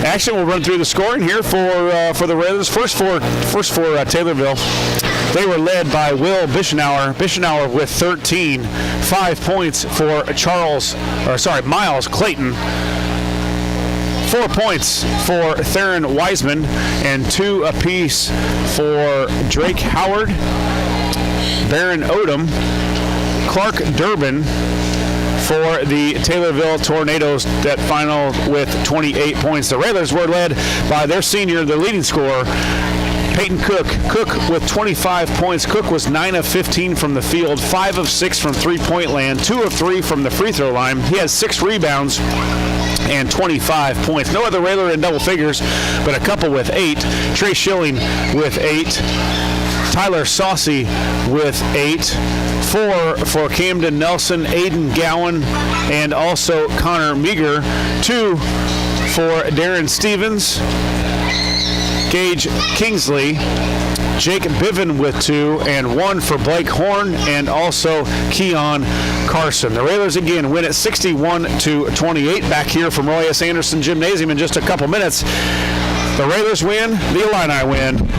Action, we'll run through the scoring here for the Railers. First for Taylorville, they were led by Will Bischenauer. Bischenauer with 13, 5 points for Miles Clayton. 4 points for Theron Wiseman and 2 apiece for Drake Howard, Baron Odom, Clark Durbin for the Taylorville Tornadoes that final with 28 points. The Railers were led by their senior, the leading scorer, Peyton Cook. Cook with 25 points. Cook was 9 of 15 from the field, 5 of 6 from three-point land, 2 of 3 from the free throw line. He has 6 rebounds and 25 points. No other Railer in double figures, but a couple with 8. Trey Schilling with 8. Tyler Saucy with 8. 4 for Camden Nelson, Aiden Gowan, and also Connor Meager. 2 for Darren Stevens, Gage Kingsley, Jake Biven with 2, and 1 for Blake Horn, and also Keon Carson. The Railers again win at 61-28. Back here from Roy S. Anderson Gymnasium in just a couple minutes. The Railers win, the Illini win.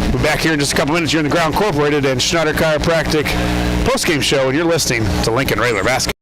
We'll be back here in just a couple minutes. You're in the Ground Incorporated and Schneider Chiropractic postgame show, and you're listening to Lincoln Railer Basketball.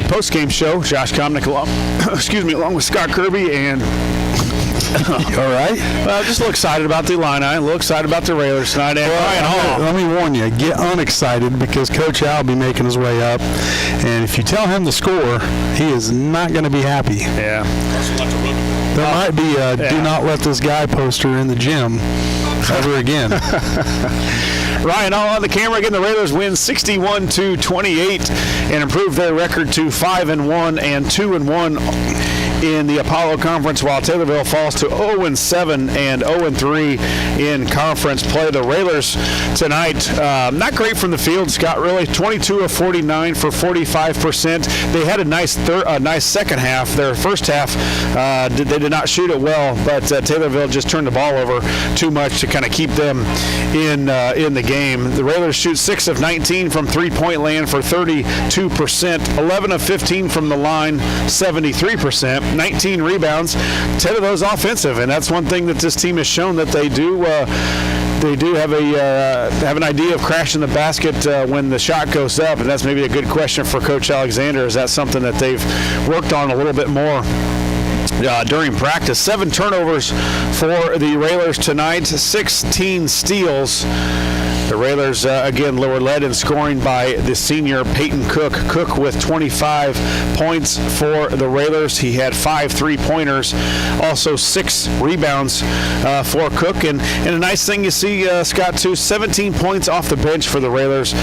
Post-game show, Josh Komnick along with Scott Kirby and All right. just a little excited about the Illini, a little excited about the Railers tonight. Let me warn you, get unexcited because Coach Al will be making his way up. And if you tell him the score, he is not going to be happy. Yeah. There might be a do not let this guy poster in the gym ever again. Ryan, all on the camera again. The Railers win 61-28 and improve their record to 5-1 and 2-1 in the Apollo Conference, while Taylorville falls to 0-7 and 0-3 in conference play. The Railers tonight, not great from the field, Scott, really. 22 of 49 for 45%. They had a nice second half. Their first half, they did not shoot it well, but Taylorville just turned the ball over too much to kind of keep them in the game. The Railers shoot 6 of 19 from three-point land for 32%, 11 of 15 from the line, 73%. 19 rebounds, 10 of those offensive, and that's one thing that this team has shown, that they do have an idea of crashing the basket when the shot goes up, and that's maybe a good question for Coach Alexander. Is that something that they've worked on a little bit more during practice? 7 turnovers for the Railers tonight, 16 steals. The Railers, again, were led in scoring by the senior Peyton Cook. Cook with 25 points for the Railers. He had 5 3-pointers, also 6 rebounds for Cook. And a nice thing you see, Scott, too, 17 points off the bench for the Railers,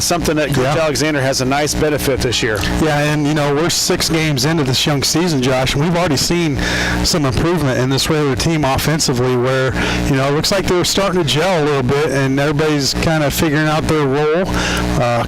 something that Coach Alexander has a nice benefit this year. Yeah, and, we're 6 games into this young season, Josh, and we've already seen some improvement in this Railer team offensively where, it looks like they're starting to gel a little bit, and everybody's kind of figuring out their role.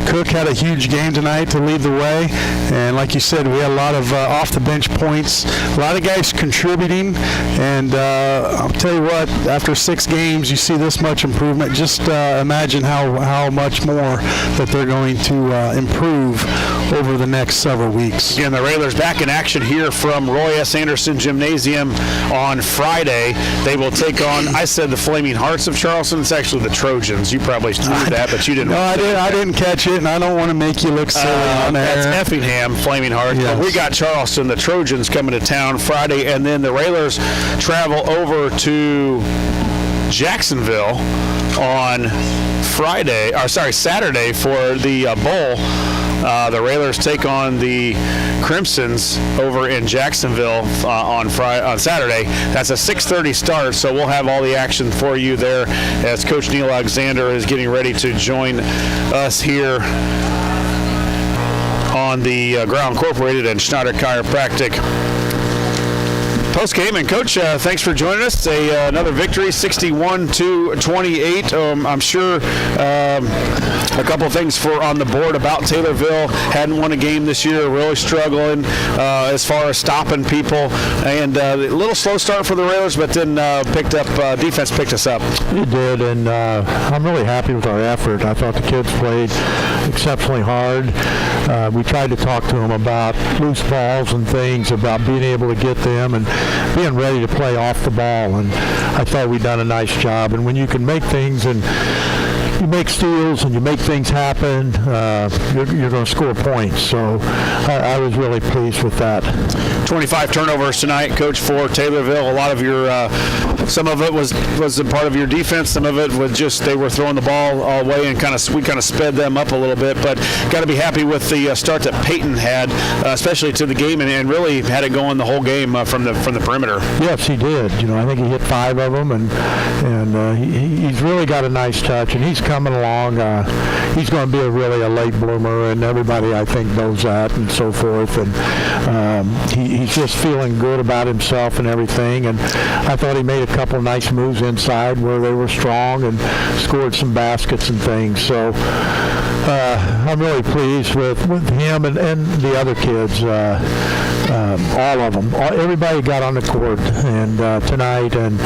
Cook had a huge game tonight to lead the way, and like you said, we had a lot of off-the-bench points, a lot of guys contributing, and I'll tell you what, after 6 games, you see this much improvement. Just imagine how much more that they're going to improve over the next several weeks. And the Railers back in action here from Roy S. Anderson Gymnasium on Friday. They will take on, I said the Flaming Hearts of Charleston. It's actually the Trojans. You probably knew that, but you didn't. No, I didn't catch it, and I don't want to make you look silly on there. That's Effingham, Flaming Hearts. Yes. But we got Charleston, the Trojans, coming to town Friday, and then the Railers travel over to Jacksonville on Saturday for the bowl. The Railers take on the Crimsons over in Jacksonville on Saturday. That's a 6:30 start, so we'll have all the action for you there as Coach Neil Alexander is getting ready to join us here on the Ground Incorporated and Schneider Chiropractic post-game. And Coach, thanks for joining us. Another victory, 61-28. I'm sure a couple of things on the board about Taylorville. Hadn't won a game this year, really struggling as far as stopping people. And a little slow start for the Railers, but then defense picked us up. It did, and I'm really happy with our effort. I thought the kids played exceptionally hard. We tried to talk to them about loose balls and things, about being able to get them and being ready to play off the ball, and I thought we'd done a nice job. And when you can make things and you make steals and you make things happen, you're going to score points. So I was really pleased with that. 25 turnovers tonight, Coach, for Taylorville. A lot of your, some of it was a part of your defense. Some of it was just they were throwing the ball all the way, and we kind of sped them up a little bit. But got to be happy with the start that Peyton had, especially to the game, and really had it going the whole game from the perimeter. Yes, he did. I think he hit 5 of them, and he's really got a nice touch, and he's coming along. He's going to be really a late bloomer, and everybody, I think, knows that and so forth. And he's just feeling good about himself and everything. And I thought he made a couple nice moves inside where they were strong and scored some baskets and things. So I'm really pleased with him and the other kids. All of them. Everybody got on the court and tonight, and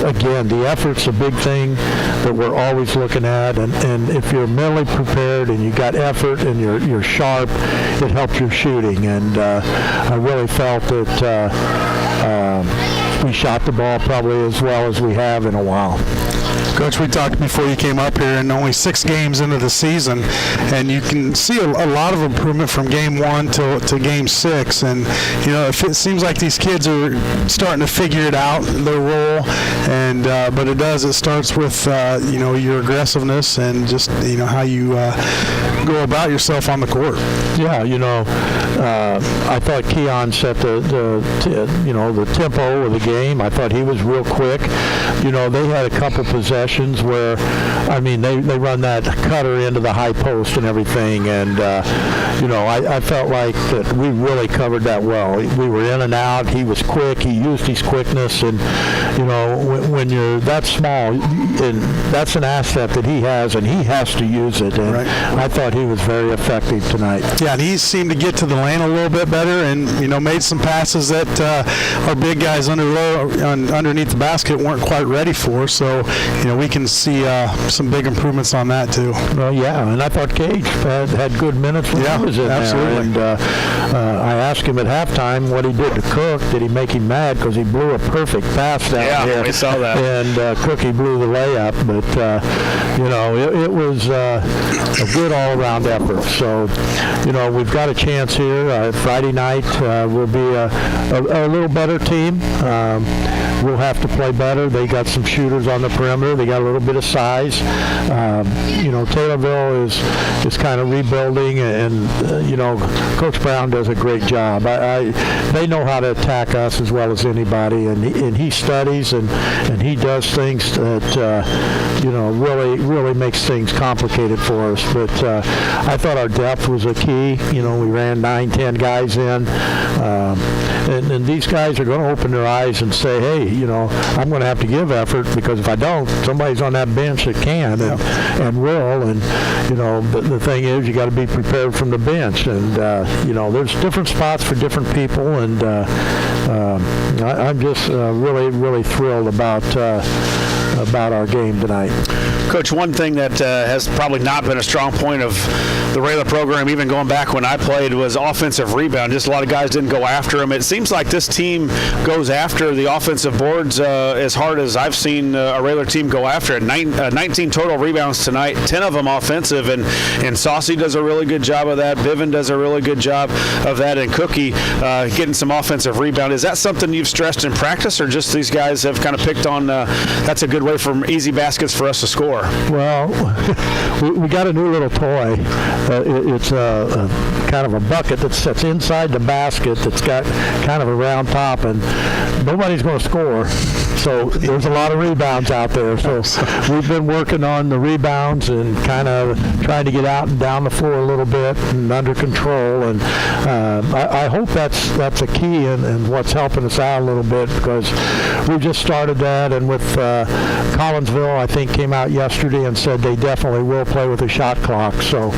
again, the effort's a big thing that we're always looking at, and if you're mentally prepared and you got effort and you're sharp, it helps your shooting. And I really felt that we shot the ball probably as well as we have in a while. Coach, we talked before you came up here, and only 6 games into the season, and you can see a lot of improvement from game 1 to game 6. And it seems like these kids are starting to figure it out, their role. And but it starts with your aggressiveness and just how you go about yourself on the court. Yeah, I thought Keon set the tempo of the game. I thought he was real quick. They had a couple possessions possessions where, I mean, they run that cutter into the high post and everything, and I felt like that we really covered that well. We were in and out. He was quick. He used his quickness, and when you're that small, and that's an asset that he has, and he has to use it. And I thought he was very effective tonight. Yeah, and he seemed to get to the lane a little bit better, and made some passes that our big guys underneath the basket weren't quite ready for. So we can see some big improvements on that too. Well, yeah, and I thought Gage had good minutes when he was in absolutely. there. And I asked him at halftime what he did to Cook. Did he make him mad because he blew a perfect pass down there? Yeah, we saw that. And Cookie blew the layup, but it was a good all-around effort. So we've got a chance here. Friday night we'll be a little better team. We'll have to play better. They got some shooters on the perimeter. They got a little bit of size. Taylorville is kind of rebuilding, and Coach Brown does a great job. They know how to attack us as well as anybody, and he studies and he does things that really makes things complicated for us. But I thought our depth was a key. We ran 9-10 guys in, and these guys are going to open their eyes and say, hey, I'm going to have to give effort, because if I don't, somebody's on that bench that can and will. And the thing is, you got to be prepared from the bench. And there's different spots for different people, and I'm just really thrilled about our game tonight. Coach, one thing that has probably not been a strong point of the Railer program, even going back when I played, was offensive rebound. Just a lot of guys didn't go after them. It seems like this team goes after the offensive boards as hard as I've seen a Railer team go after it. 19 total rebounds tonight, 10 of them offensive, and Saucy does a really good job of that. Bivin does a really good job of that, and Cookie getting some offensive rebound. Is that something you've stressed in practice, or just these guys have kind of picked on that's a good way for easy baskets for us to score? Well, we got a new little toy. It's a kind of a bucket that sits inside the basket that's got kind of a round top, and nobody's going to score. So there's a lot of rebounds out there. So we've been working on the rebounds and kind of trying to get out and down the floor a little bit and under control. And I hope that's a key and what's helping us out a little bit, because we just started that. And with Collinsville, I think, came out yesterday and said they definitely will play with a shot clock. So,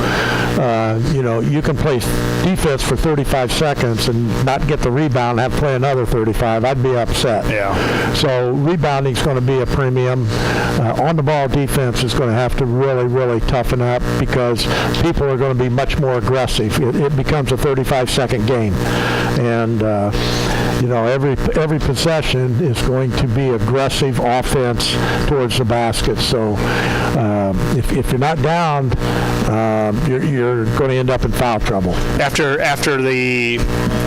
you can play defense for 35 seconds and not get the rebound and have to play another 35. I'd be upset. Yeah. So rebounding is going to be a premium. On-the-ball defense is going to have to really toughen up, because people are going to be much more aggressive. It becomes a 35-second game. And, every possession is going to be aggressive offense towards the basket. So if you're not down, you're going to end up in foul trouble. After the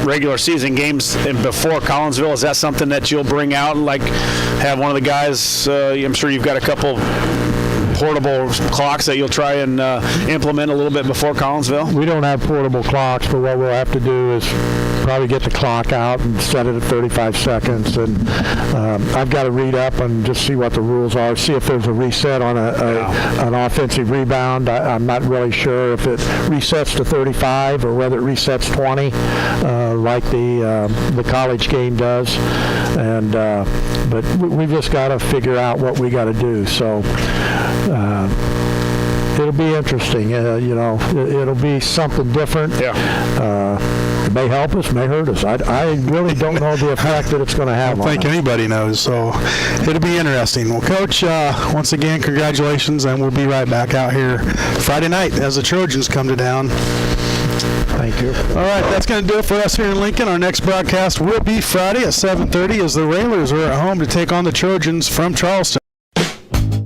regular season games and before Collinsville, is that something that you'll bring out, like have one of the guys, I'm sure you've got a couple portable clocks that you'll try and implement a little bit before Collinsville? We don't have portable clocks, but what we'll have to do is probably get the clock out and set it at 35 seconds. And I've got to read up and just see what the rules are, see if there's a reset on an offensive rebound. I'm not really sure if it resets to 35 or whether it resets 20 like the college game does. And but we've just got to figure out what we got to do. So it'll be interesting. It'll be something different. It may help us, may hurt us. I really don't know the effect that it's going to have on us. I don't think anybody knows, so it'll be interesting. Well, Coach, once again, congratulations, and we'll be right back out here Friday night as the Trojans come to town. Thank you. All right, that's going to do it for us here in Lincoln. Our next broadcast will be Friday at 7:30 as the Railers are at home to take on the Trojans from Charleston.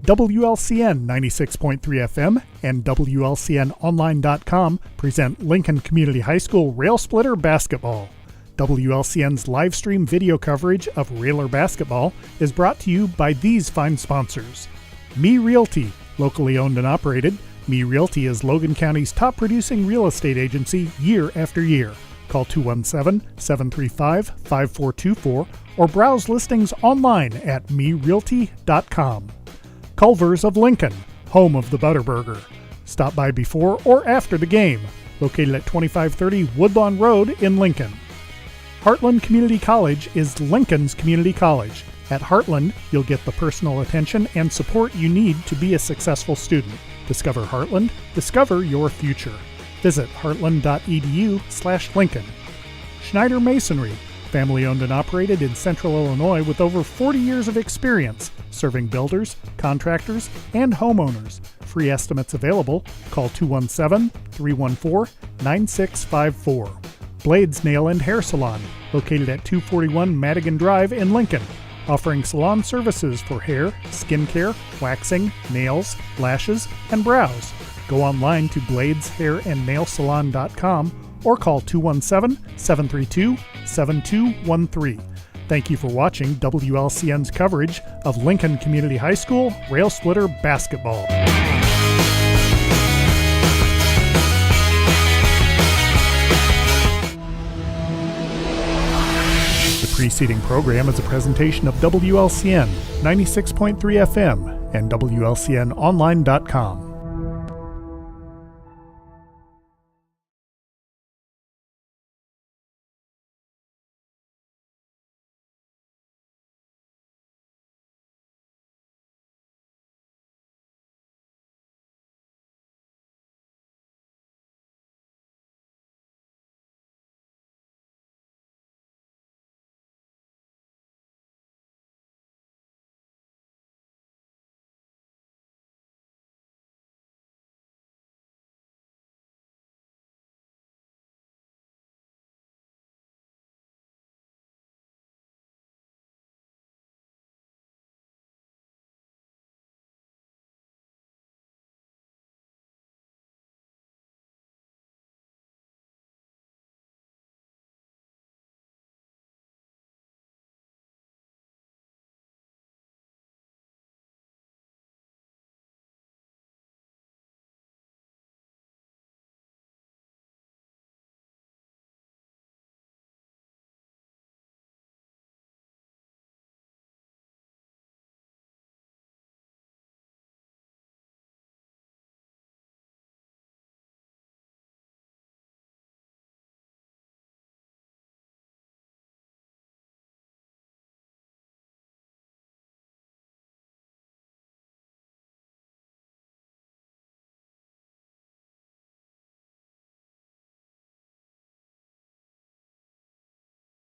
WLCN 96.3 FM and WLCNonline.com present Lincoln Community High School Rail Splitter Basketball. WLCN's live stream video coverage of Railer basketball is brought to you by these fine sponsors. Me Realty, locally owned and operated. Me Realty is Logan County's top producing real estate agency year after year. Call 217-735-5424 or browse listings online at merealty.com. Culver's of Lincoln, home of the Butterburger. Stop by before or after the game, located at 2530 Woodlawn Road in Lincoln. Heartland Community College is Lincoln's community college. At Heartland, you'll get the personal attention and support you need to be a successful student. Discover Heartland, discover your future. Visit heartland.edu/Lincoln. Schneider Masonry, family owned and operated in Central Illinois with over 40 years of experience serving builders, contractors, and homeowners. Free estimates available. Call 217-314-9654. Blades Nail and Hair Salon, located at 241 Madigan Drive in Lincoln, offering salon services for hair, skincare, waxing, nails, lashes, and brows. Go online to bladeshairandnailsalon.com or call 217-732-7213. Thank you for watching WLCN's coverage of Lincoln Community High School Rail Splitter basketball. The preceding program is a presentation of WLCN 96.3 FM and WLCNonline.com.